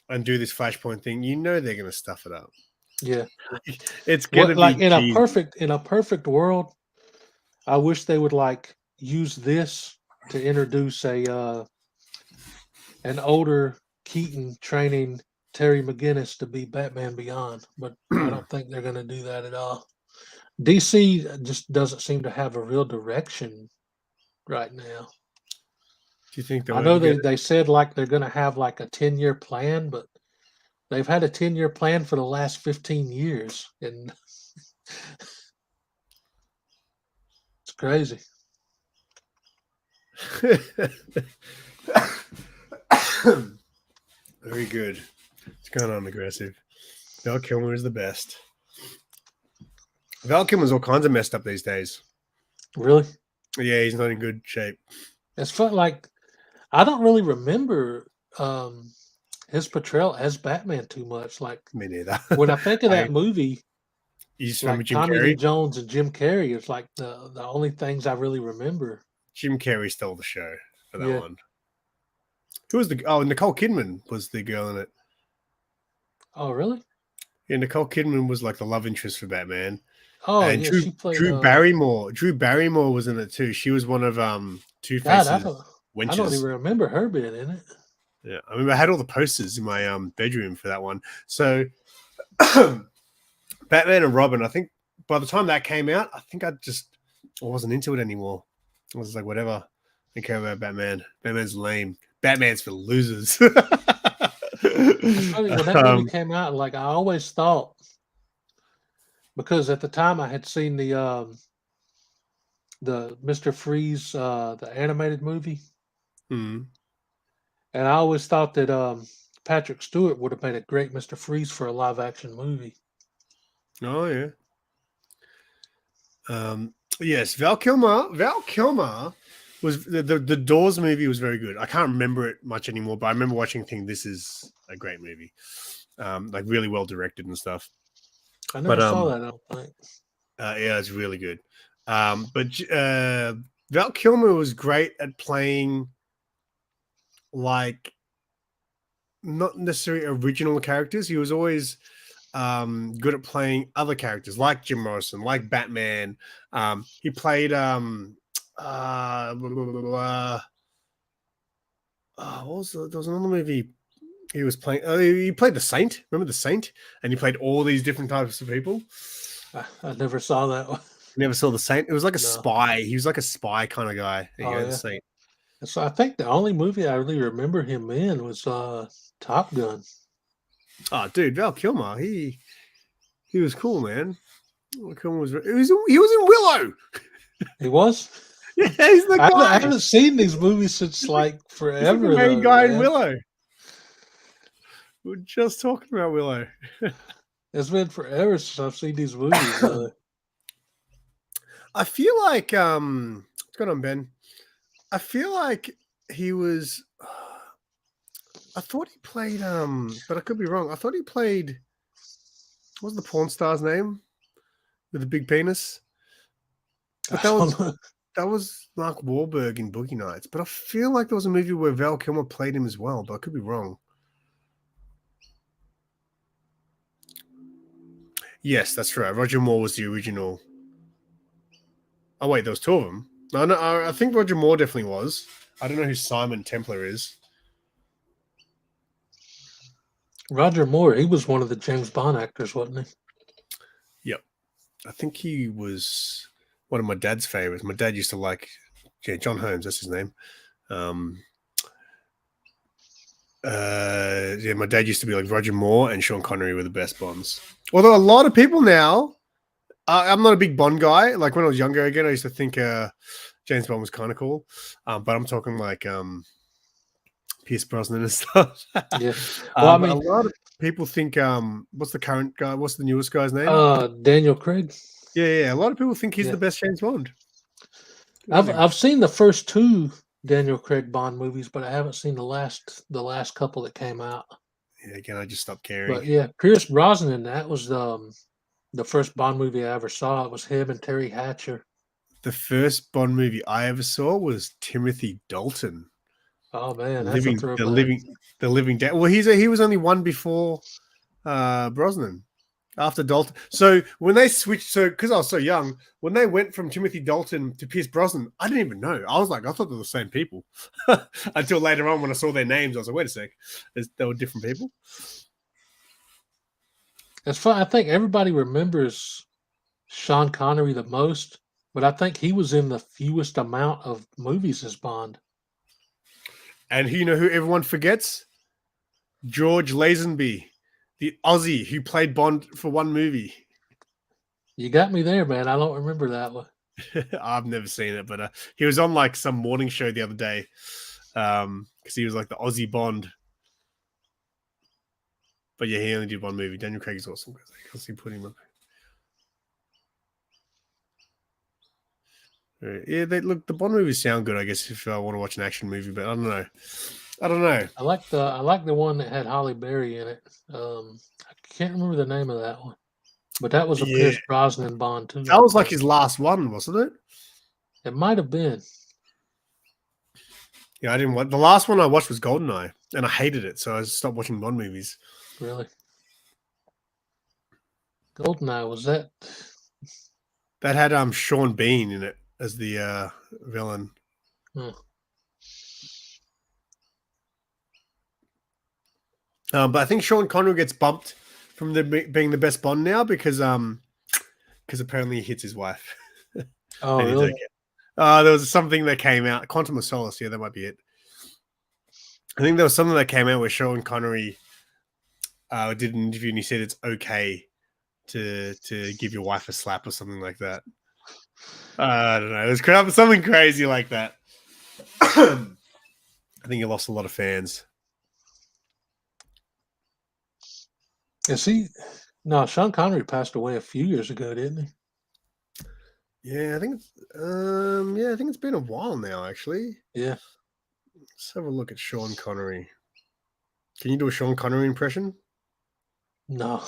and do this Flashpoint thing, you know they're going to stuff it up. Yeah. It's going to What like be cheesy. in a perfect world, I wish they would like use this to introduce a an older Keaton training Terry McGinnis to be Batman Beyond, but I don't think they're going to do that at all. DC just doesn't seem to have a real direction right now. Do you think they'll I know ever get it? they said like they're going to have like a 10-year plan, but they've had a 10-year plan for the last 15 years, and it's crazy. Very good. What's going on, aggressive? Val Kilmer is the best. Val Kilmer's all kinds of messed up these days. Really? Yeah, he's not in good shape. It's fun. Like I don't really remember his portrayal as Batman too much. Like Me neither. when I think of that movie, You just remember like Jim Tommy Lee Carrey? Jones and Jim Carrey, it's like the only things I really remember. Jim Carrey stole the show for that Yeah. one. Who was the? Oh, Nicole Kidman was the girl in it. Oh, really? Yeah, Nicole Kidman was like the love interest for Batman. Oh, And yeah. She played. Drew Barrymore. Drew Barrymore was in it too. She was one of Two God, Face's I don't wenches. even remember her being in it. Yeah, I remember I had all the posters in my bedroom for that one. So Batman and Robin, I think by the time that came out, I think I wasn't into it anymore. I was like, whatever. I don't care about Batman. Batman's lame. Batman's for losers. It's funny when that movie came out. Like I always thought, because at the time I had seen the Mr. Freeze the animated movie, hmm. and I always thought that Patrick Stewart would have made a great Mr. Freeze for a live action movie. Oh yeah. Yes, Val Kilmer. Val Kilmer was the Doors movie was very good. I can't remember it much anymore, but I remember watching thinking this is a great movie. Like really well directed and stuff. I never saw that. I don't think. Yeah, it's really good. But Val Kilmer was great at playing like not necessarily original characters. He was always good at playing other characters like Jim Morrison, like Batman. He played what was there was another movie he was playing. He played the Saint. Remember the Saint? And he played all these different types of people. I never saw that one. Never saw the Saint. It was like a No. spy. He was like a spy kind of guy. There you go, Oh the yeah. Saint. So I think the only movie I really remember him in was Top Gun. Oh, dude, Val Kilmer. He was cool, man. Val Kilmer was. He was in Willow. He was. Yeah, he's the guy. I haven't seen these movies since like He's forever. like the main though, guy man. in Willow. We're just talking about Willow. It's been forever since I've seen these movies. I feel like what's going on, Ben? I feel like he was. I thought he played but I could be wrong. I thought he played. What was the porn star's name with the big penis? But that was Mark Wahlberg in Boogie Nights. But I feel like there was a movie where Val Kilmer played him as well. But I could be wrong. Yes, that's right. Roger Moore was the original. Oh wait, there was two of them. No, I think Roger Moore definitely was. I don't know who Simon Templar is. Roger Moore, he was one of the James Bond actors, wasn't he? Yep. I think he was one of my dad's favorites. My dad used to like, John Holmes, that's his name. My dad used to be like Roger Moore and Sean Connery were the best Bonds. Although a lot of people now, I'm not a big Bond guy. Like when I was younger again, I used to think James Bond was kind of cool. But I'm talking like Pierce Brosnan and stuff. Yeah. Well, I mean, a lot of people think what's the current guy? What's the newest guy's name? Daniel Craig. Yeah. A lot of people think he's the best James Bond. I've seen the first two Daniel Craig Bond movies, but I haven't seen the last couple that came out. Yeah, again, I just stopped caring. But yeah, Pierce Brosnan, that was the first Bond movie I ever saw. It was him and Terry Hatcher. The first Bond movie I ever saw was Timothy Dalton. Oh man, the living dead. Well, he was only one before Brosnan. After Dalton. So when they switched, because I was so young, when they went from Timothy Dalton to Pierce Brosnan, I didn't even know. I was like, I thought they were the same people. Until later on when I saw their names, I was like, wait a sec. They were different people. It's fun. I think everybody remembers Sean Connery the most, but I think he was in the fewest amount of movies as Bond. And you know who everyone forgets? George Lazenby, the Aussie who played Bond for one movie. You got me there, man. I don't remember that one. I've never seen it, but he was on like some morning show the other day because he was like the Aussie Bond. But yeah, he only did one movie. Daniel Craig is awesome because I constantly put him up. Yeah, look, the Bond movies sound good, I guess, if I want to watch an action movie, but I don't know. I like the one that had Halle Berry in it. I can't remember the name of that one, but that was a Yeah, Pierce Brosnan Bond too. that was like his last one, wasn't it? It might have been. Yeah, I didn't watch. The last one I watched was GoldenEye, and I hated it, so I stopped watching Bond movies. Really? GoldenEye, was that? That had Sean Bean in it as the villain. Hmm. But I think Sean Connery gets bumped from being the best Bond now because apparently he hits his wife. Oh, really? There was something that came out. Quantum of Solace. Yeah, that might be it. I think there was something that came out where Sean Connery did an interview and he said it's okay to give your wife a slap or something like that. I don't know. It was something crazy like that. I think he lost a lot of fans. Is he? No, Sean Connery passed away a few years ago, didn't he? Yeah, I think it's been a while now, actually. Yeah. Let's have a look at Sean Connery. Can you do a Sean Connery impression? No.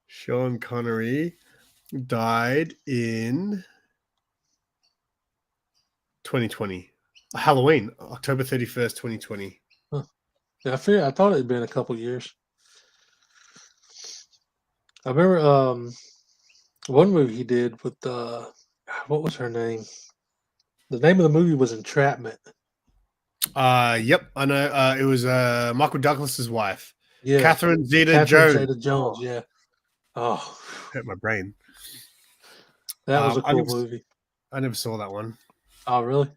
Sean Connery died in 2020. Halloween, October 31st, 2020. Huh. Yeah, I thought it had been a couple years. I remember one movie he did with what was her name? The name of the movie was Entrapment. Yep, I know. It was Michael Douglas's wife. Yeah. Catherine Zeta-Jones. Zeta-Jones, yeah. Oh. Hurt my brain. That was a cool movie. I never saw that one. Oh, really?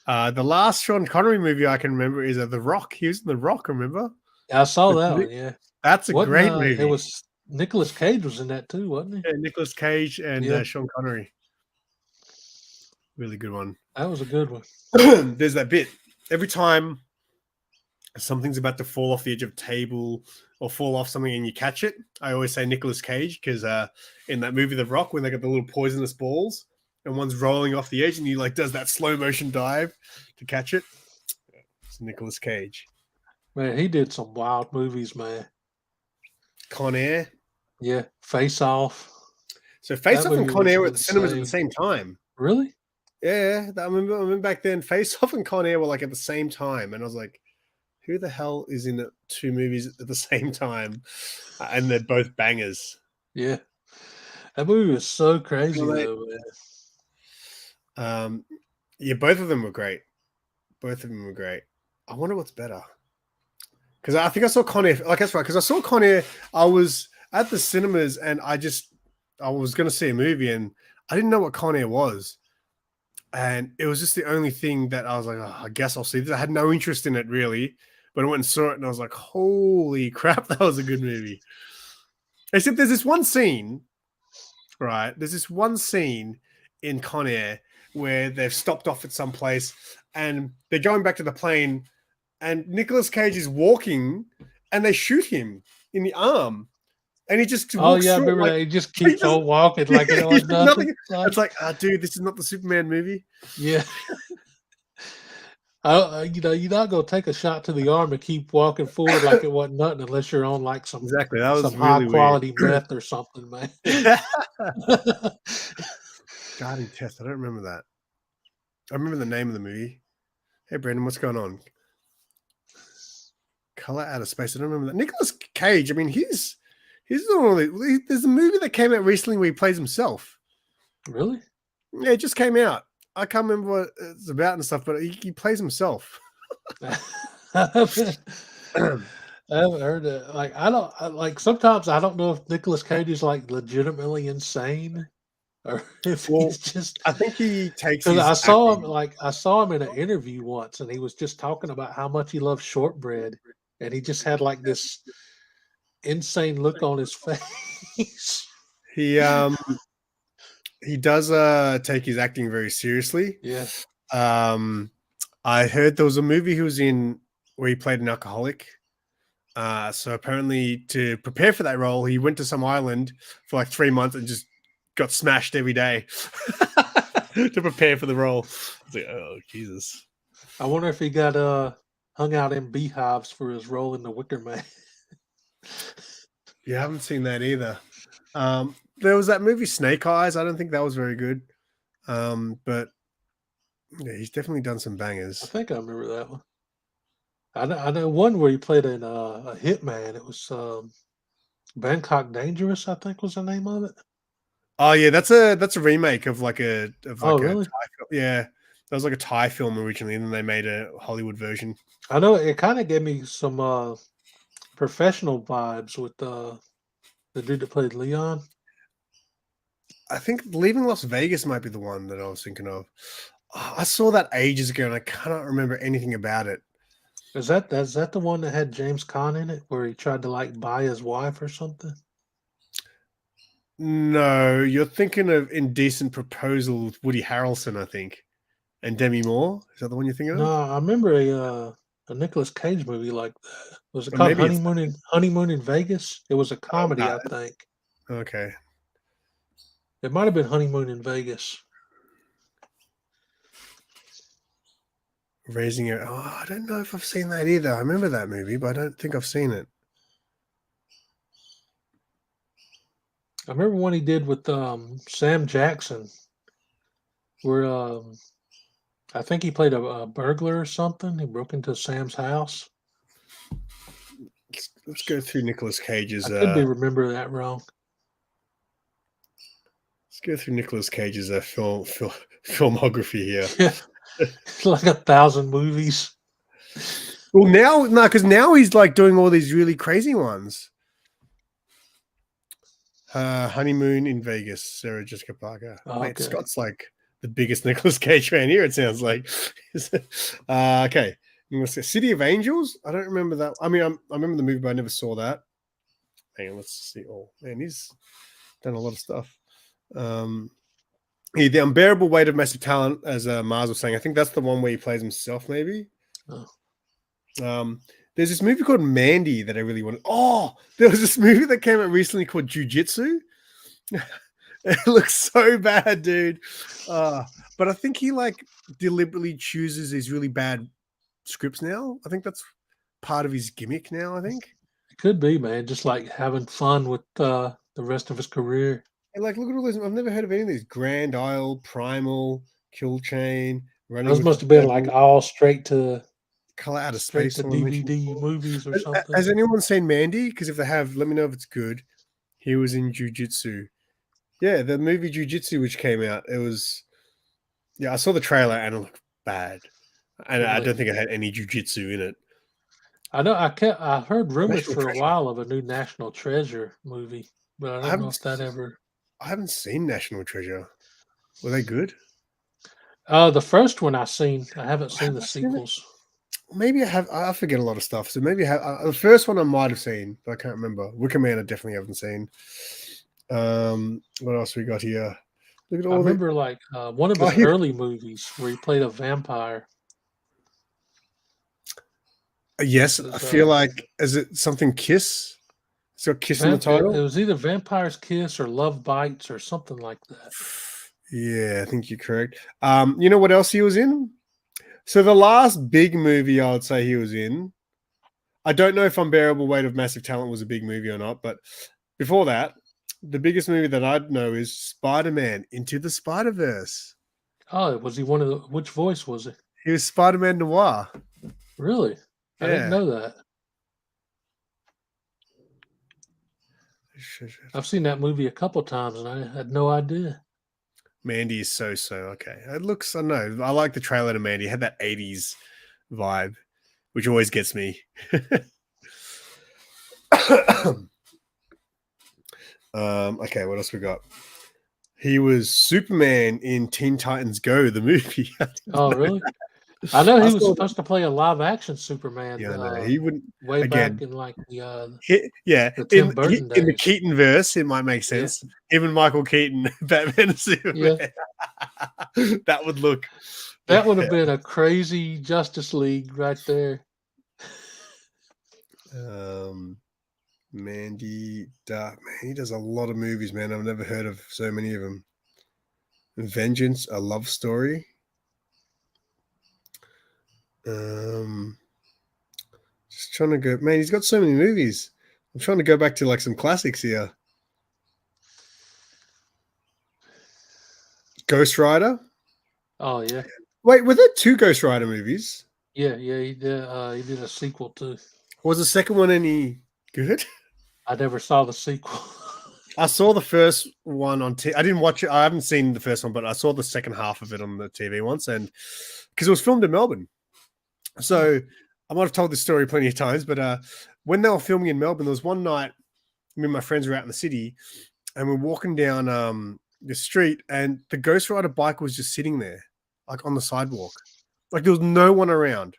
The last Sean Connery movie I can remember is The Rock. He was in The Rock, remember? Yeah, I saw that one, yeah. That's a great movie. It was Nicolas Cage was in that too, wasn't he? Yeah, Nicolas Cage and Sean Connery. Really good one. That was a good one. There's that bit. Every time something's about to fall off the edge of a table or fall off something and you catch it, I always say Nicolas Cage because in that movie The Rock, when they got the little poisonous balls and one's rolling off the edge and he like does that slow motion dive to catch it, it's Nicolas Cage. Man, he did some wild movies, man. Con Air. Yeah, Face Off. So Face Off and Con Air were at the cinemas at the same time. Really? Yeah, I remember back then Face Off and Con Air were like at the same time, and I was like, who the hell is in two movies at the same time? And they're both bangers. Yeah. That movie was so crazy, though, man. Yeah, both of them were great. I wonder what's better. Because I think I saw Con Air. Like, that's right. Because I saw Con Air. I was at the cinemas and I was going to see a movie and I didn't know what Con Air was. And it was just the only thing that I was like, oh, I guess I'll see this. I had no interest in it really, but I went and saw it and I was like, holy crap, that was a good movie. Except there's this one scene, right? There's this one scene in Con Air where they've stopped off at some place and they're going back to the plane and Nicolas Cage is walking and they shoot him in the arm. And he just walks I remember that. He just keeps on walking like it was nothing. It's like, dude, this is not the Superman movie. Yeah. You're not gonna take a shot to the arm and keep walking forward like it wasn't nothing unless you're on like some that was some really high quality meth or something, man. Guarding Test. I don't remember that. I remember the name of the movie. Hey, Brandon, what's going on? Color Out of Space. I don't remember that. Nicolas Cage. I mean, he's there's a movie that came out recently where he plays himself. Really? Yeah, it just came out. I can't remember what it's about and stuff, but he plays himself. I haven't heard it. Like, sometimes I don't know if Nicolas Cage is like legitimately insane or if he's just. I think he takes. Because I saw him in an interview once, and he was just talking about how much he loves shortbread, and he just had like this insane look on his face. He does take his acting very seriously. Yeah. I heard there was a movie he was in where he played an alcoholic. So apparently, to prepare for that role, he went to some island for like 3 months and just got smashed every day to prepare for the role. I was like, oh Jesus! I wonder if he got hung out in beehives for his role in the Wicker Man. You haven't seen that either. There was that movie Snake Eyes. I don't think that was very good. But yeah, he's definitely done some I bangers. think I remember that one. I know one where he played a hitman. It was Bangkok Dangerous, I think was the name of it. Oh yeah, that's a remake of like a Oh, Thai really? film. Yeah, that was like a Thai film originally, and then they made a Hollywood version. I know it kind of gave me some professional vibes with the dude that played Leon. I think Leaving Las Vegas might be the one that I was thinking of. Oh, I saw that ages ago, and I cannot remember anything about it. Is that the one that had James Caan in it, where he tried to like buy his wife or something? No, you're thinking of Indecent Proposal with Woody Harrelson, I think, and Demi Moore. Is that the one you're thinking No, of? I remember a Nicolas Cage movie like that. Was it Or called maybe it's Honeymoon in Vegas? It was a comedy, that. I think. Okay. It might have been Honeymoon in Vegas. Raising it. Oh, I don't know if I've seen that either. I remember that movie, but I don't think I've seen it. I remember one he did with Sam Jackson, where I think he played a burglar or something. He broke into Sam's house. Let's go through Nicolas Cage's. I could be remember that wrong. Let's go through Nicolas Cage's filmography here. Yeah, like 1,000 movies. Well, now no, because now he's like doing all these really crazy ones. Honeymoon in Vegas, Sarah Jessica Parker. Oh, Mate, okay. Scott's like the biggest Nicolas Cage fan here. It sounds like. Okay, City of Angels. I don't remember that. I mean, I remember the movie, but I never saw that. Hang on, let's see. Oh man, he's done a lot of stuff. The Unbearable Weight of Massive Talent, as Mars was saying. I think that's the one where he plays himself, maybe. Oh. There's this movie called Mandy that I really wanted. Oh, there was this movie that came out recently called Jiu-Jitsu. It looks so bad, dude. But I think he like deliberately chooses these really bad scripts now. I think that's part of his gimmick now, I think. It could be, man. Just like having fun with the rest of his career. And like, look at all these. I've never heard of any of these. Grand Isle, Primal, Kill Chain, Running. Those must have been like all straight to Color Out of straight Space. to DVD movies or something. Has anyone seen Mandy? Because if they have, let me know if it's good. He was in Jiu-Jitsu. Yeah, the movie Jiu-Jitsu, which came out, it was. Yeah, I saw the trailer and it looked bad, and I don't think it had any Jiu-Jitsu in it. I know. I heard rumors for a while of a new National Treasure movie, but I don't know if that ever. I haven't seen National Treasure. Were they good? The first one I haven't seen the sequels. Maybe I have. I forget a lot of stuff, so maybe I have. The first one I might have seen, but I can't remember. Wicker Man I definitely haven't seen. What else we got here? Look at all. I remember like one of his early movies where he played a vampire. Yes, I feel like, is it something Kiss? It's got Kiss in the title. It was either Vampire's Kiss or Love Bites or something like that. Yeah, I think you're correct. You know what else he was in? So the last big movie I would say he was in, I don't know if Unbearable Weight of Massive Talent was a big movie or not, but before that, the biggest movie that I'd know is Spider-Man Into the Spider-Verse. Oh, was he one of the? Which voice was it? He was Spider-Man Noir. Really? I didn't know that. I've seen that movie a couple times and I had no idea. Mandy is so okay. It looks, I know. I like the trailer to Mandy. It had that 80s vibe, which always gets me. Okay, what else we got? He was Superman in Teen Titans Go, the movie. Oh, really? I know he was supposed to play a live action Superman. Yeah, no, he wouldn't. Way again, back in like the the Tim Burton in the Keaton verse, it might make sense. Yeah. Even Michael Keaton, Batman and Superman. Yeah. that That would have been a crazy Justice League right there. Mandy, man, he does a lot of movies, man. I've never heard of so many of them. Vengeance, a love story. Just trying to go, man. He's got so many movies. I'm trying to go back to like some classics here. Ghost Rider. Oh yeah. Wait, were there 2 Ghost Rider movies? Yeah, he did. He did a sequel too. Was the second one any good? I never saw the sequel. I saw the first one on I didn't watch it. I haven't seen the first one, but I saw the second half of it on the TV once, and because it was filmed in Melbourne. So I might have told this story plenty of times, but when they were filming in Melbourne, there was one night me and my friends were out in the city, and we're walking down the street, and the Ghost Rider bike was just sitting there, like on the sidewalk. Like there was no one around.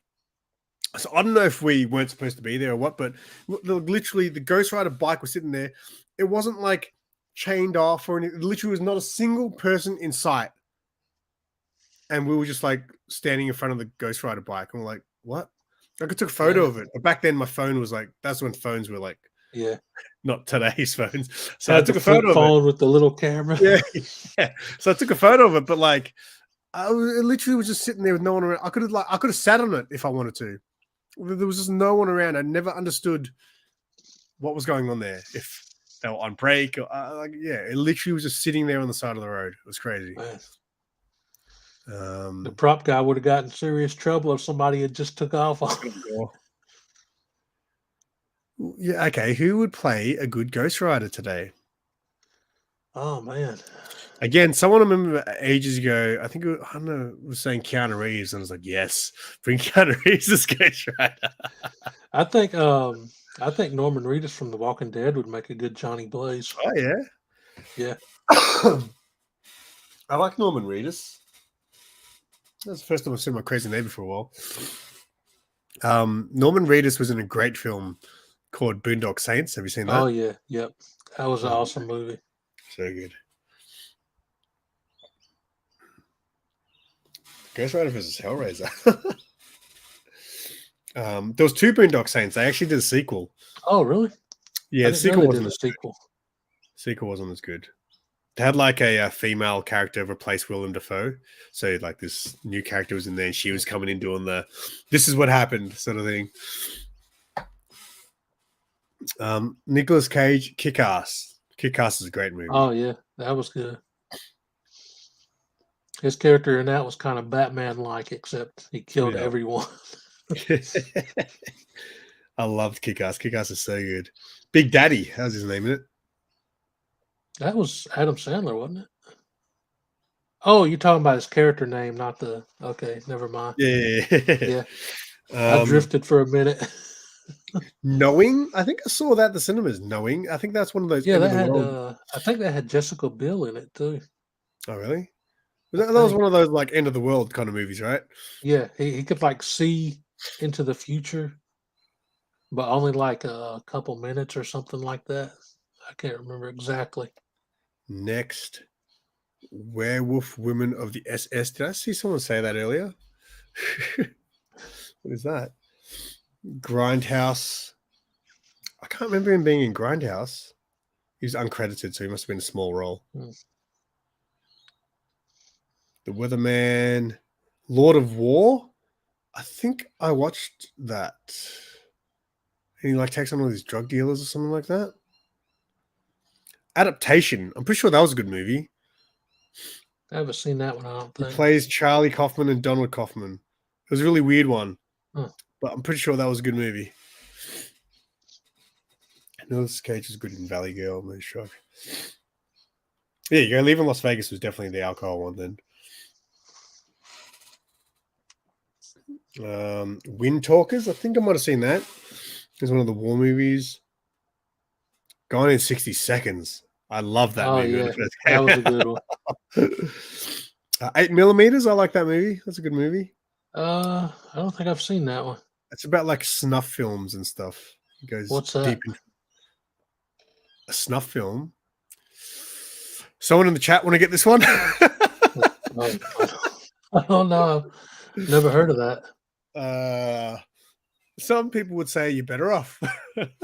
So I don't know if we weren't supposed to be there or what, but literally the Ghost Rider bike was sitting there. It wasn't like chained off or anything. It literally was not a single person in sight. And we were just like standing in front of the Ghost Rider bike. And we're like, what? Like I took a photo of it. But back then my phone was like, that's when phones were like, not today's phones. So I took a photo of it. Phone with the little camera. Yeah. So I took a photo of it, but like, it literally was just sitting there with no one around. I could have sat on it if I wanted to. There was just no one around. I never understood what was going on there. If they were on break, or, it literally was just sitting there on the side of the road. It was crazy. The prop guy would have gotten in serious trouble if somebody had just took off on him. Yeah, okay. Who would play a good Ghost Rider today? Oh man. Again, someone I remember ages ago, I think I don't know, was saying Keanu Reeves, and I was like, yes, bring Keanu Reeves as Ghost Rider. I think Norman Reedus from The Walking Dead would make a good Johnny Blaze. Oh yeah. Yeah. I like Norman Reedus. That's the first time I've seen my crazy neighbor for a while. Norman Reedus was in a great film called Boondock Saints. Have you seen that? Oh yeah, yep. That was an awesome movie. So good. Ghost Rider versus Hellraiser. There was 2 Boondock Saints. They actually did a sequel. Oh really? Yeah, the sequel wasn't a sequel. Sequel wasn't as good. They had like a female character replace Willem Dafoe. So like this new character was in there and she was coming in doing the this is what happened sort of thing. Nicolas Cage, Kick-Ass. Kick-Ass is a great movie. Oh yeah, that was good. His character in that was kind of Batman-like, except he killed everyone. I loved Kick-Ass. Kick-Ass is so good. Big Daddy, how's his name in it? That was Adam Sandler, wasn't it? Oh, you're talking about his character name, not the. Okay, never mind. Yeah. I drifted for a minute. Knowing, I think I saw that at the cinemas. Knowing, I think that's one of those. Yeah, that had. I think that had Jessica Biel in it too. Oh, really? That was one of those like end of the world kind of movies, right? Yeah, he could like see into the future, but only like a couple minutes or something like that. I can't remember exactly. Next, Werewolf Women of the SS. Did I see someone say that earlier? What is that? Grindhouse. I can't remember him being in Grindhouse. He was uncredited, so he must have been a small role. The Weatherman, Lord of War. I think I watched that. And he like takes on all these drug dealers or something like that. Adaptation. I'm pretty sure that was a good movie. I haven't seen that one, I don't think. He plays Charlie Kaufman and Donald Kaufman. It was a really weird one. But I'm pretty sure that was a good movie. Nicolas Cage was good in Valley Girl, Moonstruck. Yeah, you go. Leaving Las Vegas was definitely the alcohol one then. Wind Talkers. I think I might have seen that. It's one of the war movies. Gone in 60 Seconds. I love that movie. Yeah. That was a good one. 8mm. I like that movie. That's a good movie. I don't think I've seen that one. It's about like snuff films and stuff. It goes What's that? Deep into a snuff film. Someone in the chat want to get this one? Oh no, never heard of that. Some people would say you're better off.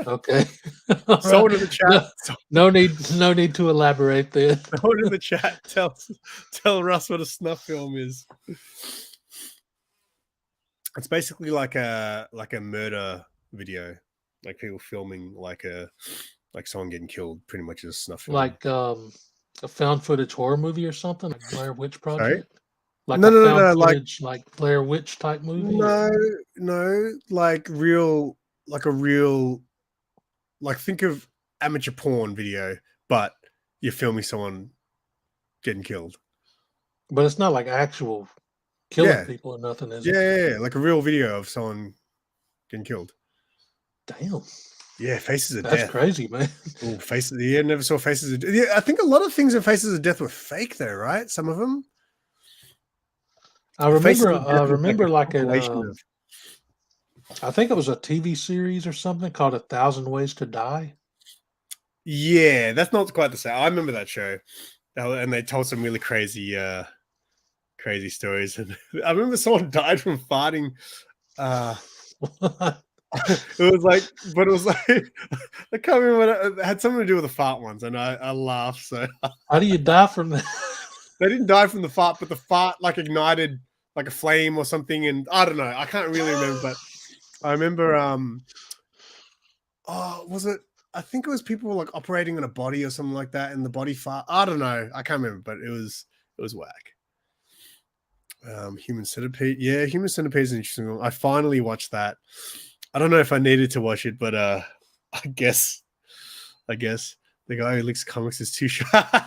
Okay. All right. Someone in the chat, No, no need to elaborate then. someone in the chat, tell Russ what a snuff film is. It's basically like a murder video, like people filming like someone getting killed. Pretty much is a snuff film. Like a found footage horror movie or something, like Blair Witch Sorry? Project? Like No, a no, no, found no. Like footage, like Blair Witch type movie? Or? no, like real, like a real, like think of amateur porn video, but you're filming someone getting killed. But it's not like actual killing Yeah, people or nothing, is it? yeah, like a real video of someone getting killed. Damn. Yeah, Faces of That's Death. crazy, man. Oh, Faces. Yeah, never saw Faces of Death. Yeah, I think a lot of things in Faces of Death were fake, though, right? Some of them. I Faces remember of Death was like a like an compilation of. I think it was a TV series or something called A Thousand Ways to Die. Yeah, that's not quite the same. I remember that show, and they told some really crazy, crazy stories. And I remember someone died from farting. It was like, but it was like, I can't remember what it had something to do with the fart ones, and I laughed. So How do you die from that? they didn't die from the fart, but the fart like ignited like a flame or something, and I don't know. I can't really remember, but I remember. Oh, was it? I think it was people like operating on a body or something like that, and the body fart. I don't know. I can't remember, but it was whack. Human Centipede. Yeah, Human Centipede is an interesting one. I finally watched that. I don't know if I needed to watch it, but I guess the guy who licks comics is too shy.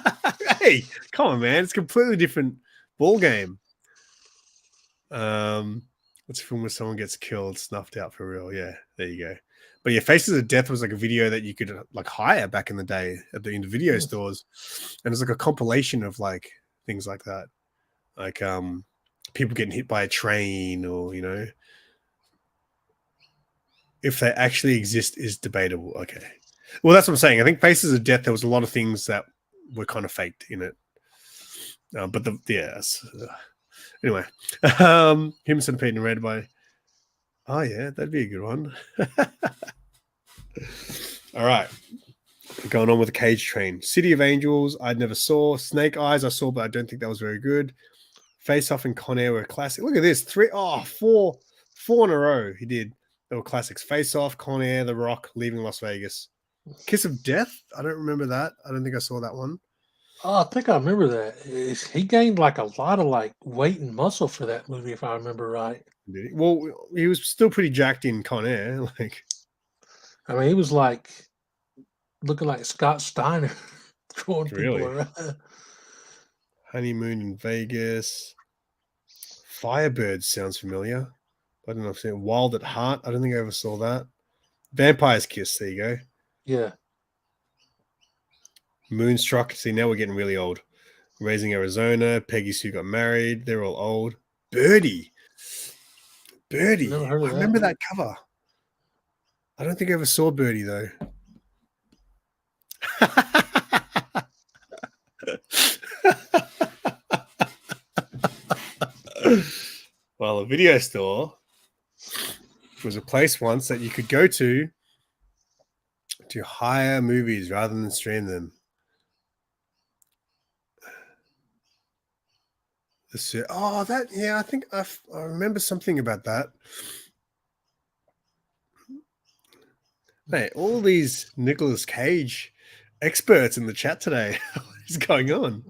Hey, come on, man! It's a completely different ball game. It's a film where someone gets killed, snuffed out for real. Yeah, there you go. But yeah, Faces of Death was like a video that you could like hire back in the day in the video stores, and it's like a compilation of like things like that, like people getting hit by a train, or if they actually exist is debatable. Okay, well that's what I'm saying. I think Faces of Death, there was a lot of things that were kind of faked in it, but anyway, Human Centipede and Red by. Oh yeah, that'd be a good one. All right. Going on with the Cage Train. City of Angels, I never saw. Snake Eyes, I saw, but I don't think that was very good. Face Off and Con Air were classic. Look at this. Four in a row he did. They were classics. Face Off, Con Air, The Rock, Leaving Las Vegas. Kiss of Death, I don't remember that. I don't think I saw that one. Oh, I think I remember that. He gained like a lot of like weight and muscle for that movie, if I remember right. Did he? Well, he was still pretty jacked in Con Air. Like, I mean, he was like looking like Scott Steiner throwing people really? around. Honeymoon in Vegas. Firebird sounds familiar. I don't know if I've seen it. Wild at Heart. I don't think I ever saw that. Vampire's Kiss. There you go. Yeah. Moonstruck. See, now we're getting really old. Raising Arizona. Peggy Sue Got Married. They're all old. Birdie. Never heard I of remember that. that cover. I don't think I ever saw Birdie, though. Well, a video store was a place once that you could go to hire movies rather than stream them. I think I remember something about that. Hey, all these Nicolas Cage experts in the chat today. What is going on?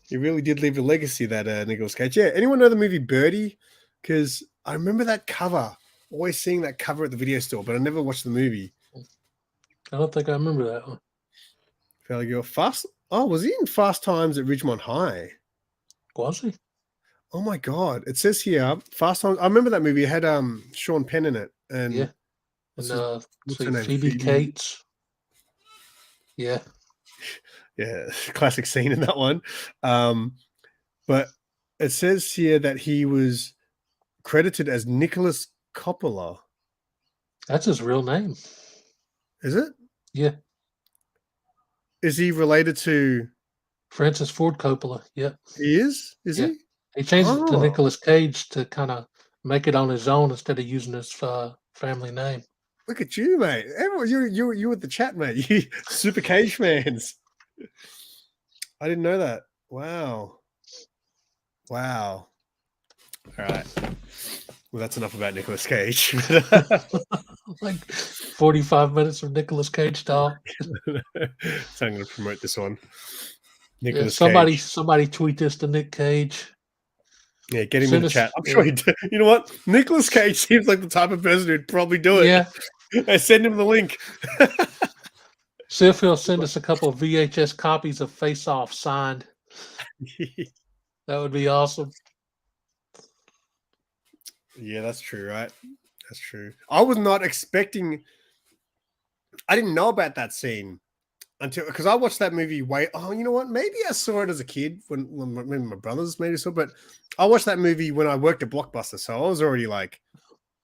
He really did leave a legacy, that Nicolas Cage. Yeah, anyone know the movie Birdie? Because I remember that cover. Always seeing that cover at the video store, but I never watched the movie. I don't think I remember that one. Valley Girl. Fast. Oh, was he in Fast Times at Ridgemont High? Was he? Oh my god! It says here Fast Times. I remember that movie. It had Sean Penn in it, and Yeah. what's And her name? Phoebe Cates. Yeah. Yeah, classic scene in that one. But it says here that he was credited as Nicholas Coppola. That's his real name. Is it? Yeah. Is he related to Francis Ford Coppola. Yep. He is? Is Yeah. he? He changed it to Oh, Nicolas Cage to kind of make it on his own instead of using his family name. look at you, mate. Everyone, you with the chat, mate. You super Cage fans. I didn't know that. Wow. Wow. All right. Well, that's enough about Nicolas Cage. Like 45 minutes of Nicolas Cage talk. So I'm going to promote this one. Yeah, Nicolas somebody Cage. tweet this to Nick Cage. Yeah, get him in Send the us, chat. I'm sure he did. You know what? Nicolas Cage seems like the type of person who'd probably do it. yeah. I send him the link. See if he'll send us a couple of VHS copies of Face Off signed. That would be awesome. Yeah, that's true, right? That's true. I was not expecting. I didn't know about that scene until because I watched that movie way. Oh, you know what? Maybe I saw it as a kid when my brothers maybe saw, but I watched that movie when I worked at Blockbuster, so I was already like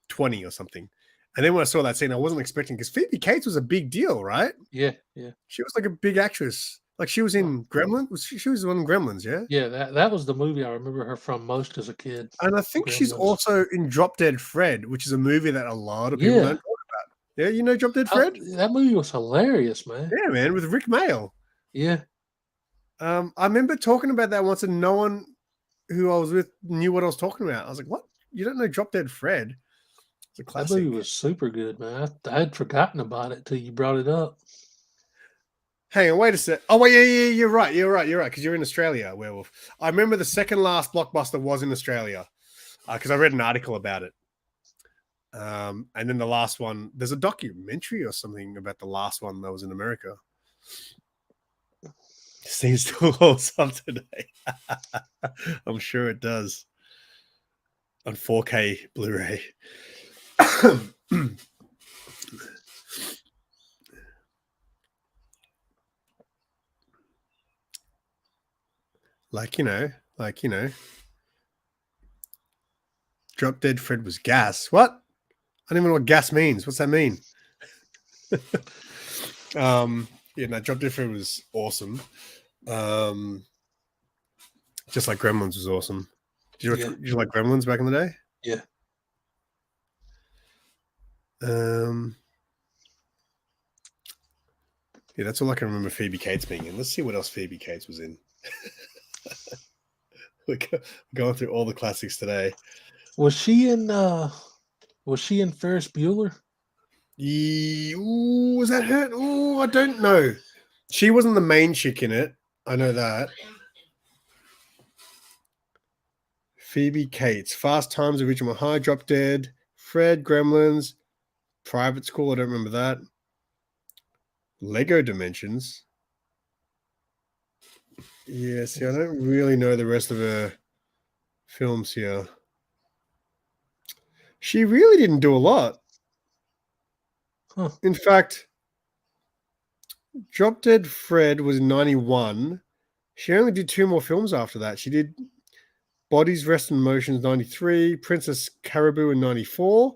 20 or something. And then when I saw that scene, I wasn't expecting because Phoebe Cates was a big deal, right? Yeah, yeah. She was like a big actress. Like she was in Gremlins. She was one in Gremlins, yeah. Yeah, that was the movie I remember her from most as a kid. And I think she's Gremlins. also in Drop Dead Fred, which is a movie that a lot of people Yeah. don't talk about. Yeah, you know Drop Dead Fred? That movie was hilarious, man. Yeah, man, with Rick Mail. Yeah. I remember talking about that once, and no one who I was with knew what I was talking about. I was like, "What? You don't know Drop Dead Fred?" It's a That classic. movie was super good, man. I had forgotten about it till you brought it up. Hang on, wait a sec. Oh, wait, yeah, you're right, because you're in Australia, Werewolf. I remember the second last Blockbuster was in Australia because I read an article about it. And then the last one, there's a documentary or something about the last one that was in America. Seems to holds up today. I'm sure it does. On 4K Blu-ray. like you know, Drop Dead Fred was gas. What? I don't even know what gas means. What's that mean? Yeah, no, Drop Dead Fred was awesome. Just like Gremlins was awesome. Did you like Gremlins back in the day? Yeah. Yeah, that's all I can remember Phoebe Cates being in. Let's see what else Phoebe Cates was in. We're going through all the classics today. Was she in Ferris Bueller? Ooh, was that her? Oh, I don't know. She wasn't the main chick in it. I know that. Phoebe Cates, Fast Times at Ridgemont High, Drop Dead, Fred, Gremlins, Private School. I don't remember that. Lego Dimensions. Yeah, see, I don't really know the rest of her films here. She really didn't do a lot. Huh. In fact, Drop Dead Fred was 91. She only did 2 more films after that. She did Bodies Rest in Motion 93, Princess Caribou in 94,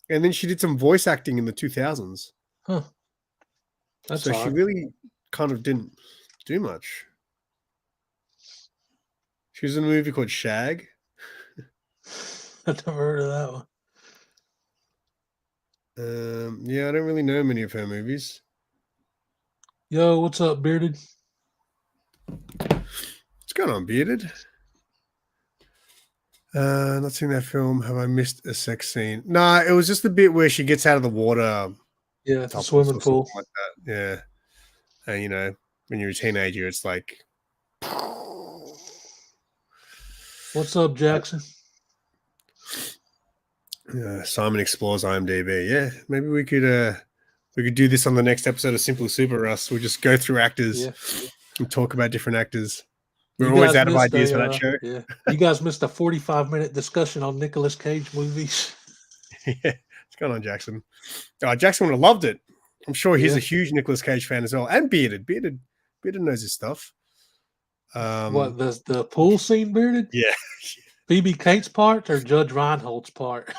and then she did some voice acting in the 2000s. Huh. That's so odd. She really kind of didn't do much. She was in a movie called Shag. I've never heard of that one. Yeah, I don't really know many of her movies. Yo, what's up, Bearded? What's going on, Bearded? Not seen that film. Have I missed a sex scene? Nah, it was just the bit where she gets out of the water. Yeah, the swimming pool. Like that. Yeah. And, you know, when you're a teenager, it's like. What's up, Jackson? Simon explores IMDb. Yeah, maybe we could do this on the next episode of SuperRUS. We'll just go through actors and talk about different actors. We're always out of ideas for that show. Yeah, you guys missed a 45-minute discussion on Nicolas Cage movies. Yeah, what's going on, Jackson? Jackson would have loved it. I'm sure he's a huge Nicolas Cage fan as well, and Bearded. Bearded knows his stuff. What the pool scene, Bearded? Yeah. Phoebe Cates' part or Judge Reinhold's part?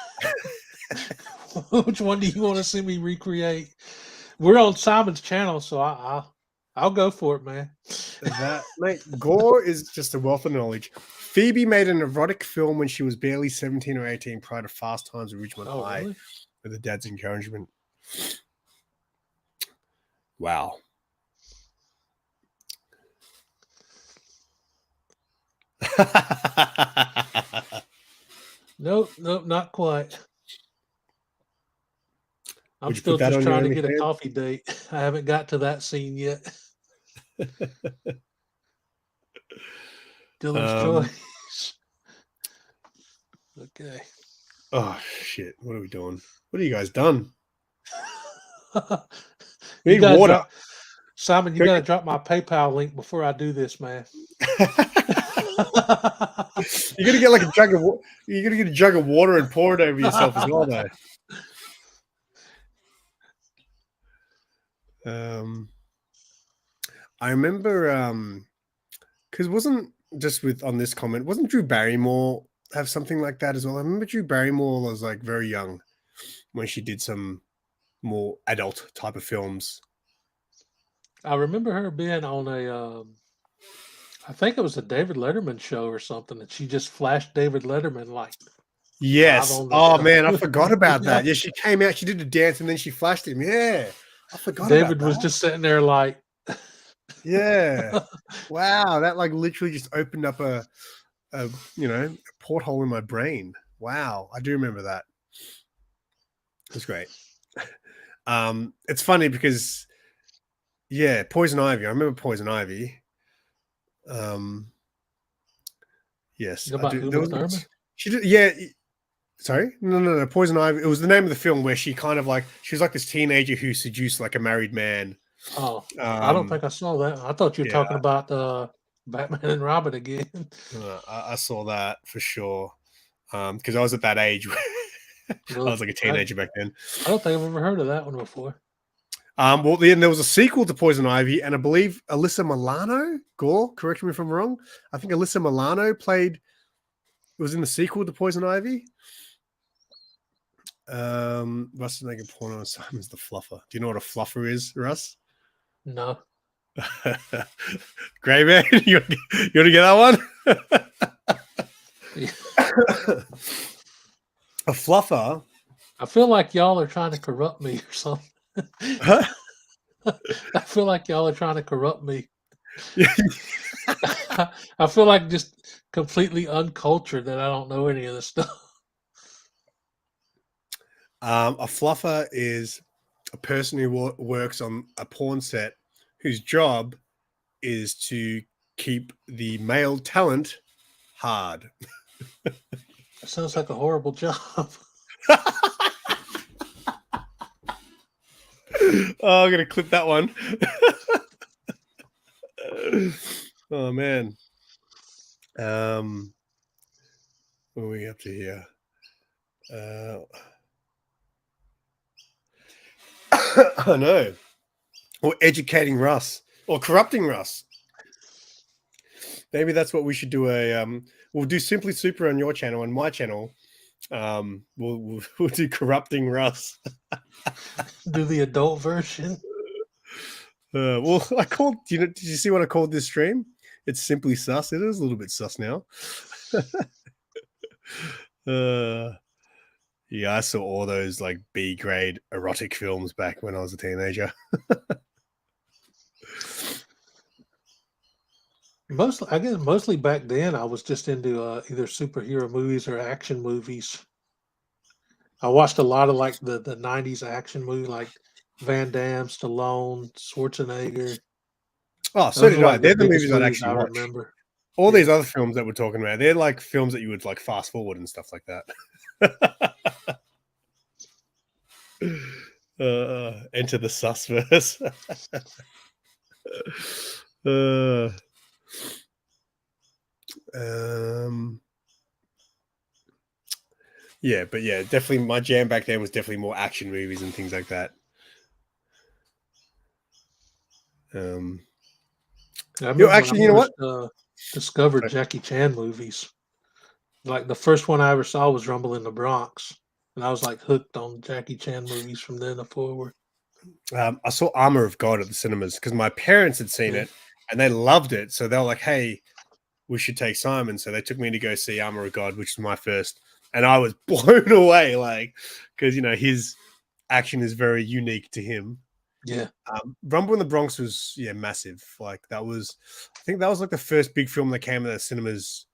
Which one do you want to see me recreate? We're on Simon's channel, so I'll go for it, man. That mate, gore is just a wealth of knowledge. Phoebe made an erotic film when she was barely 17 or 18 prior to Fast Times at Ridgemont Oh, High really? with her dad's encouragement. Wow. Nope, not quite. I'm Would you still put that just on your trying to get a OnlyFans? coffee date. I haven't got to that scene yet. Dealer's choice. Okay. Oh shit! What are we doing? What have you guys done? We You need gotta water. drop Simon, you gotta drop my PayPal link before I do this, man. You're gonna get like a jug of you're gonna get a jug of water and pour it over yourself as well, though. I remember because wasn't just with on this comment, wasn't Drew Barrymore have something like that as well? I remember Drew Barrymore was like very young when she did some more adult type of films. I remember her being on I think it was a David Letterman show or something, and she just flashed David Letterman like live Yes. on the Oh show. man, I forgot about Yeah. that. Yeah, she came out, she did a dance, and then she flashed him. Yeah, I forgot about David was that. just sitting there like, Yeah. Wow, that like literally just opened up a a porthole in my brain. Wow, I do remember that. It was great. It's funny because yeah, Poison Ivy. I remember Poison Ivy. Yes, I about do. There Uma was Thurman. she did. Yeah, sorry, no. Poison Ivy. It was the name of the film where she kind of like she was like this teenager who seduced like a married man. Oh, I don't think I saw that. I thought you were Yeah, talking about Batman and Robin again. I saw that for sure. Because I was at that age. I Really? was like a I teenager back then. don't think I've ever heard of that one before. Well, then there was a sequel to Poison Ivy, and I believe Alyssa Milano, Gore, correct me if I'm wrong. I think Alyssa Milano was in the sequel to Poison Ivy. Russ is making porn on Simon's the fluffer. Do you know what a fluffer is, Russ? No. Great man. You want to get that one? A fluffer. I feel like y'all are trying to corrupt me or something. Huh? I feel like y'all are trying to corrupt me. Yeah. I feel like just completely uncultured that I don't know any of this stuff. A fluffer is a person who works on a porn set whose job is to keep the male talent hard. It sounds like a horrible job. Oh, I'm gonna clip that one. Oh man. What are we up to here? I know. Or educating Russ. Or corrupting Russ. Maybe that's what we should do. We'll do Simply Super on your channel and my channel. We'll do corrupting Russ. Do the adult version. Well, I called. Did you see what I called this stream? It's Simply Sus. It is a little bit sus now. Yeah, I saw all those like B grade erotic films back when I was a teenager. Mostly back then, I was just into either superhero movies or action movies. I watched a lot of like the '90s action movie, like Van Damme, Stallone, Schwarzenegger. Oh, so Those are did I. like the They're the biggest movies I'd movies actually I watch. remember. All Yeah. these other films that we're talking about, they're like films that you would like fast forward and stuff like that. Enter the sus verse. Yeah, but yeah, definitely my jam back then was definitely more action movies and things like that. I remember Actually, you know what? Discovered Jackie Chan movies. Like the first one I ever saw was Rumble in the Bronx, and I was like hooked on Jackie Chan movies from then forward. I saw Armor of God at the cinemas because my parents had seen it and they loved it. So they were like, "Hey, we should take Simon." So they took me to go see Armor of God, which was my first, and I was blown away, like, because his action is very unique to him. Yeah. Rumble in the Bronx was massive. Like I think that was like the first big film that came in the cinemas.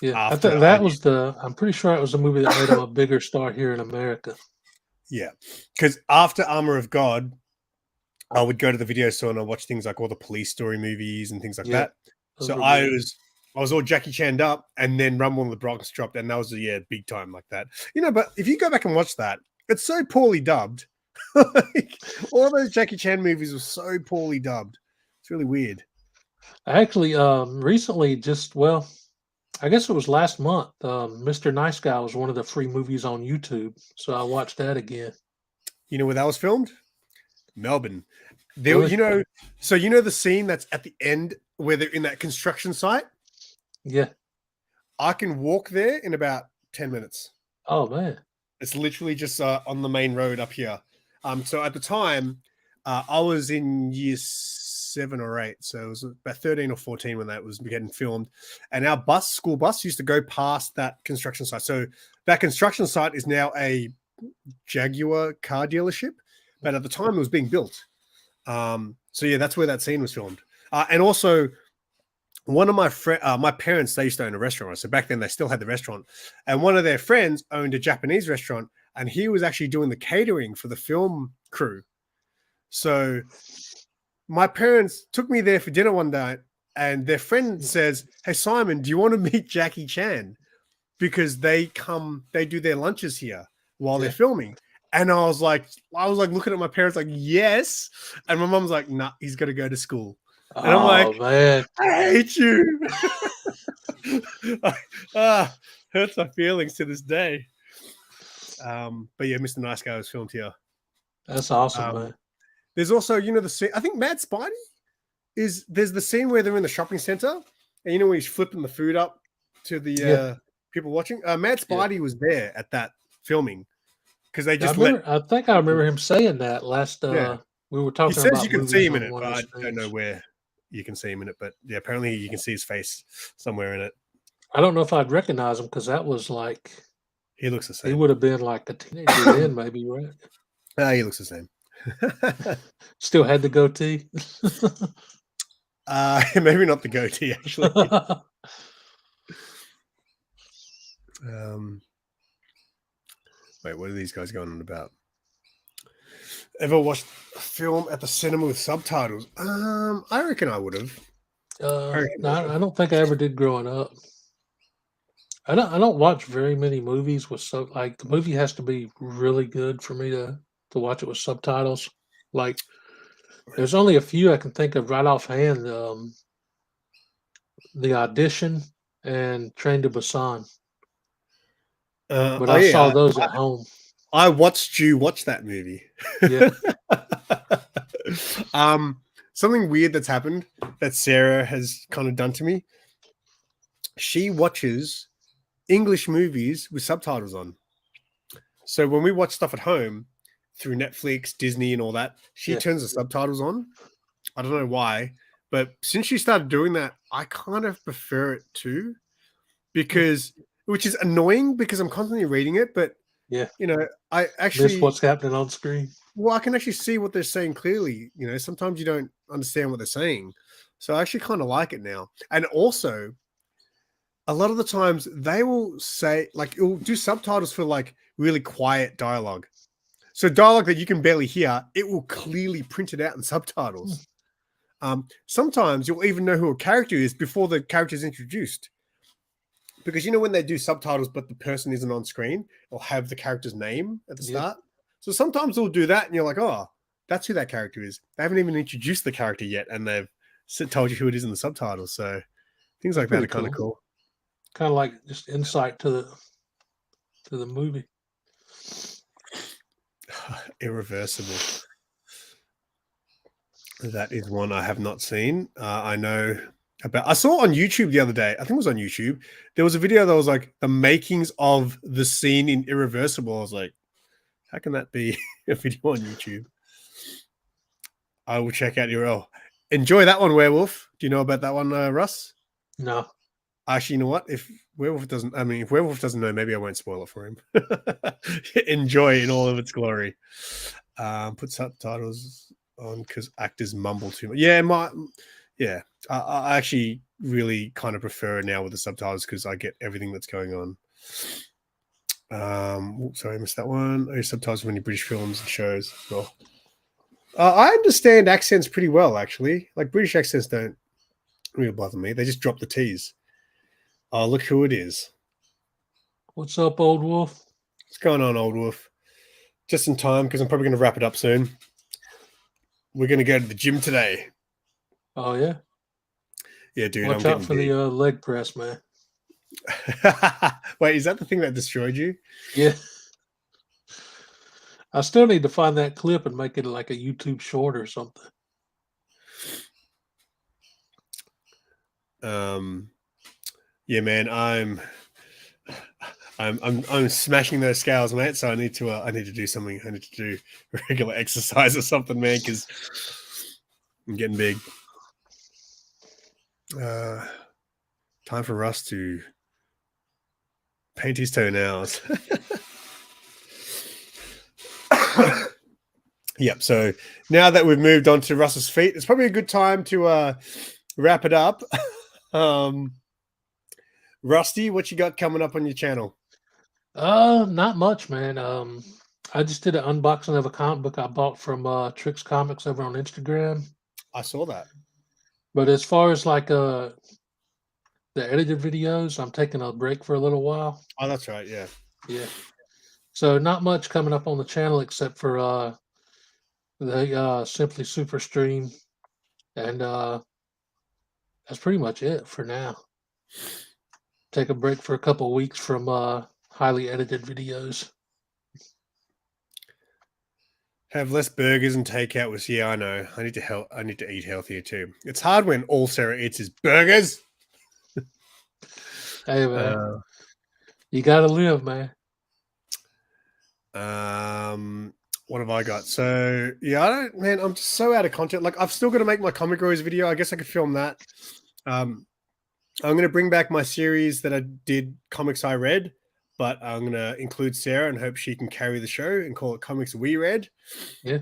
Yeah, I After think that was I'm pretty sure it was the movie that made him a bigger star here in America. Yeah, because after Armor of God, I would go to the video store and I'd watch things like all the Police Story movies and things like that. So I was all Jackie Chan'd up, and then Rumble in the Bronx dropped, and that was big time like that. But if you go back and watch that, it's so poorly dubbed. Like, all those Jackie Chan movies were so poorly dubbed. It's really weird. I actually recently I guess it was last month. Mr. Nice Guy was one of the free movies on YouTube, so I watched that again. You know where that was filmed? Melbourne. There, Really? so the scene that's at the end where they're in that construction site? Yeah. I can walk there in about 10 minutes. Oh man. It's literally just on the main road up here. So at the time, I was in year 7 or 8, so it was about 13 or 14 when that was getting filmed. And our school bus used to go past that construction site. So that construction site is now a Jaguar car dealership, but at the time it was being built. So yeah, that's where that scene was filmed. And also, one of my parents, they used to own a restaurant. So back then they still had the restaurant, and one of their friends owned a Japanese restaurant, and he was actually doing the catering for the film crew. So my parents took me there for dinner one day, and their friend says, "Hey Simon, do you want to meet Jackie Chan? Because they do their lunches here while they're filming." And I was like looking at my parents like, "Yes." And my mom's like, "Nah, he's got to go to school." And I'm like, man, "I hate you." Hurts my feelings to this day. But yeah, Mr. Nice Guy was filmed here. That's awesome, man. There's also, the scene, I think Mad Spidey there's the scene where they're in the shopping center, and when he's flipping the food up to the people watching. Mad Spidey was there at that filming because they just I think I remember him saying that last. We were talking he says about you can movies see him on in it, one but of I the don't know streams. where you can see him in it. But yeah, apparently you can see his face somewhere in it. I don't know if I'd recognize him because that was like He looks the he same. would have been like a teenager then, maybe, right? He looks the same. Still had the goatee. Maybe not the goatee, actually. Wait, what are these guys going on about? Ever watched a film at the cinema with subtitles? I reckon I would have. I don't think I ever did growing up. I don't watch very many movies with the movie has to be really good for me to watch it with subtitles. Like there's only a few I can think of right offhand. The Audition and Train to Busan. But I saw those at home. I watched you watch that movie. Yeah. Something weird that's happened that Sarah has kind of done to me. She watches English movies with subtitles on. So when we watch stuff at home through Netflix, Disney, and all that, she turns the subtitles on. I don't know why, but since she started doing that, I kind of prefer it too, which is annoying because I'm constantly reading it, but I actually miss what's happening on screen. Well, I can actually see what they're saying clearly. Sometimes you don't understand what they're saying. So I actually kind of like it now. And also, a lot of the times they will say, like, it will do subtitles for like really quiet dialogue. So dialogue that you can barely hear, it will clearly print it out in subtitles. Sometimes you'll even know who a character is before the character is introduced. Because when they do subtitles, but the person isn't on screen, they'll have the character's name at the start. So sometimes they'll do that, and you're like, oh, that's who that character is. They haven't even introduced the character yet, and they've told you who it is in the subtitles. So things like that are kind of cool. Kind of like just insight to the movie. Irreversible. That is one I have not seen. I know about. I saw on YouTube the other day. I think it was on YouTube. There was a video that was like the makings of the scene in Irreversible. I was like, how can that be a video on YouTube? I will check out your. Oh, enjoy that one, Werewolf. Do you know about that one, Russ? No. Actually, you know what? If Werewolf doesn't know, maybe I won't spoil it for him. Enjoy in all of its glory. Put subtitles on because actors mumble too much. Yeah, I actually really kind of prefer it now with the subtitles because I get everything that's going on. Sorry, I missed that one. I use subtitles for many British films and shows as well. I understand accents pretty well, actually. Like British accents don't really bother me. They just drop the T's. Oh, look who it is. What's up, old wolf? What's going on, old wolf? Just in time because I'm probably going to wrap it up soon. We're going to go to the gym today. Oh, yeah? Yeah, dude. Watch out for the leg press, man. Wait, is that the thing that destroyed you? Yeah. I still need to find that clip and make it like a YouTube short or something. Yeah, man, I'm smashing those scales, mate. So I need to do something. I need to do regular exercise or something, man, because I'm getting big. Time for Russ to paint his toenails. Yep. So now that we've moved on to Russ's feet, it's probably a good time to wrap it up. Rusty, what you got coming up on your channel? Not much, man. I just did an unboxing of a comic book I bought from Trix Comics over on Instagram. I saw that. But as far as like the edited videos, I'm taking a break for a little while. Oh, that's right. Yeah. Yeah. So not much coming up on the channel except for the Simply Super stream, and that's pretty much it for now. Take a break for a couple of weeks from highly edited videos. Have less burgers and takeout was I know. I need to eat healthier too. It's hard when all Sarah eats is burgers. Hey man, you gotta live, man. What have I got? So yeah, I'm just so out of content. Like I've still got to make my comic rose video. I guess I could film that. I'm gonna bring back my series that I did, comics I read, but I'm gonna include Sarah and hope she can carry the show and call it Comics We Read. Yeah.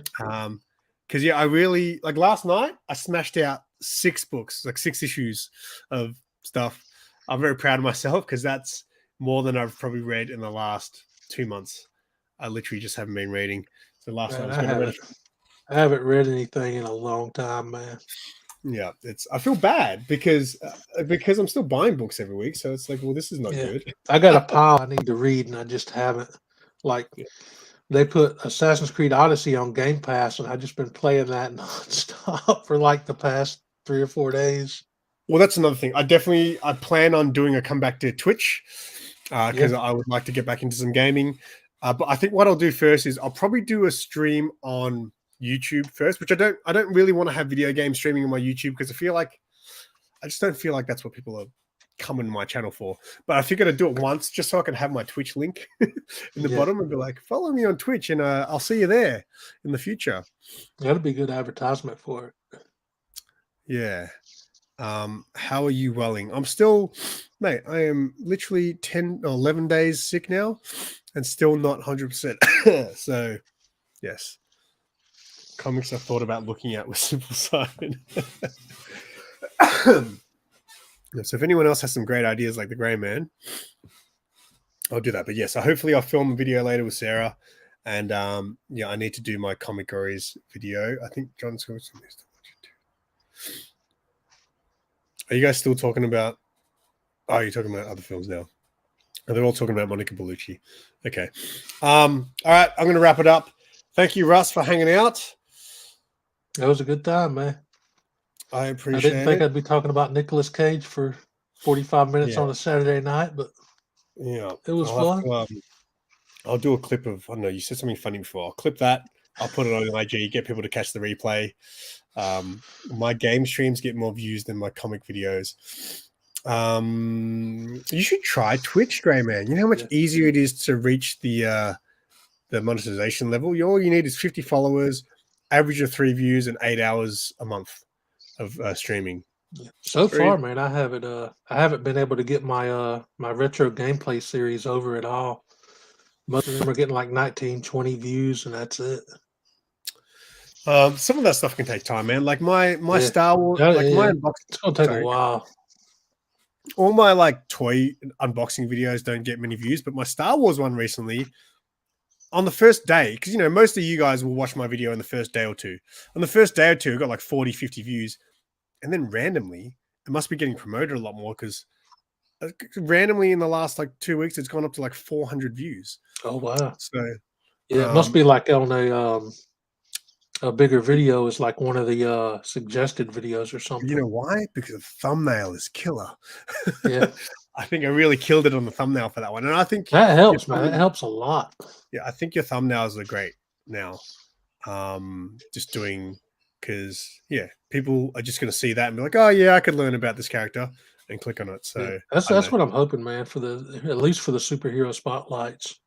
Because I really like last night I smashed out 6 books, like 6 issues of stuff. I'm very proud of myself because that's more than I've probably read in the last 2 months. I literally just haven't been reading. So last night I haven't read anything in a long time, man. Yeah, I feel bad because I'm still buying books every week, so it's like, well, this is not good. I got a pile I need to read, and I just haven't. Like, they put Assassin's Creed Odyssey on Game Pass, and I've just been playing that nonstop for like the past 3 or 4 days. Well, that's another thing. I plan on doing a comeback to Twitch because I would like to get back into some gaming. But I think what I'll do first is I'll probably do a stream on YouTube first, which I don't really want to have video game streaming on my YouTube because I just don't feel like that's what people are coming to my channel for. But I figured I'd do it once just so I can have my Twitch link in the bottom and be like, follow me on Twitch and I'll see you there in the future. That'd be good advertisement for it. Yeah. How are you welling? I'm still, mate, I am literally 10 or 11 days sick now and still not 100%. So, yes. Comics I thought about looking at was SimpleSimon. So if anyone else has some great ideas like the Grey Man, I'll do that. But yes, so hopefully I'll film a video later with Sarah. And I need to do my Comic Gories video. I think John's got some news to watch it too. Are you guys still talking about? Oh, you're talking about other films now. They're all talking about Monica Bellucci. Okay. All right. I'm going to wrap it up. Thank you, Russ, for hanging out. That was a good time, man. I appreciate it. I didn't think I'd be talking about Nicolas Cage for 45 minutes on a Saturday night, but it was fun. I'll do a clip of, I don't know, you said something funny before. I'll clip that. I'll put it on IG, get people to catch the replay. My game streams get more views than my comic videos. You should try Twitch, Grey Man. You know how much easier it is to reach the monetization level? All you need is 50 followers, average of 3 views and 8 hours a month of streaming. So Very far, man, I haven't been able to get my my retro gameplay series over at all. Most of them are getting like 19, 20 views, and that's it. Some of that stuff can take time, man. Like my Yeah, Star Wars, like my unboxing. it's gonna take a Sorry, while. all my like toy unboxing videos don't get many views, but my Star Wars one recently, on the first day, because most of you guys will watch my video in the first day or two. On the first day or two, it got like 40, 50 views. And then randomly, it must be getting promoted a lot more because randomly in the last like 2 weeks, it's gone up to like 400 views. Oh wow. So Yeah, it must be like on a bigger video is like one of the suggested videos or something. you know why? Because the thumbnail is killer. Yeah. I think I really killed it on the thumbnail for that one. And I think That helps, man. That helps a lot. Yeah, I think your thumbnails are great now. Just doing because people are just going to see that and be like, oh yeah, I could learn about this character and click on it. So yeah, that's what I'm hoping, man, for at least for the superhero spotlights.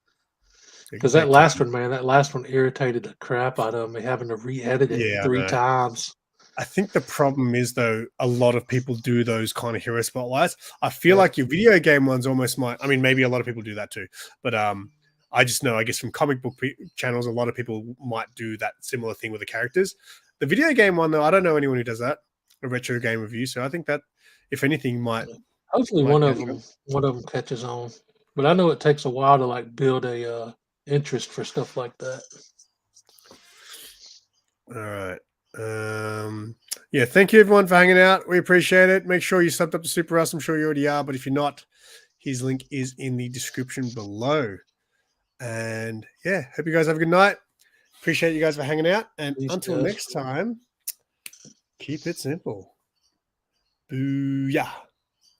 Because that last one irritated the crap out of me, having to re-edit it 3 times. I think the problem is though, a lot of people do those kind of hero spotlights. I feel like your video game ones almost might. I mean, maybe a lot of people do that too, but I just know, I guess from comic book channels, a lot of people might do that similar thing with the characters. The video game one, though, I don't know anyone who does that, a retro game review. So I think that, if anything, might hopefully one of them catches on. But I know it takes a while to like build a interest for stuff like that. All right. Yeah, thank you everyone for hanging out. We appreciate it. Make sure you subbed up to SuperRus. I'm sure you already are, but if you're not, his link is in the description below. And yeah, hope you guys have a good night. Appreciate you guys for hanging out. And until next time, keep it simple. Booyah.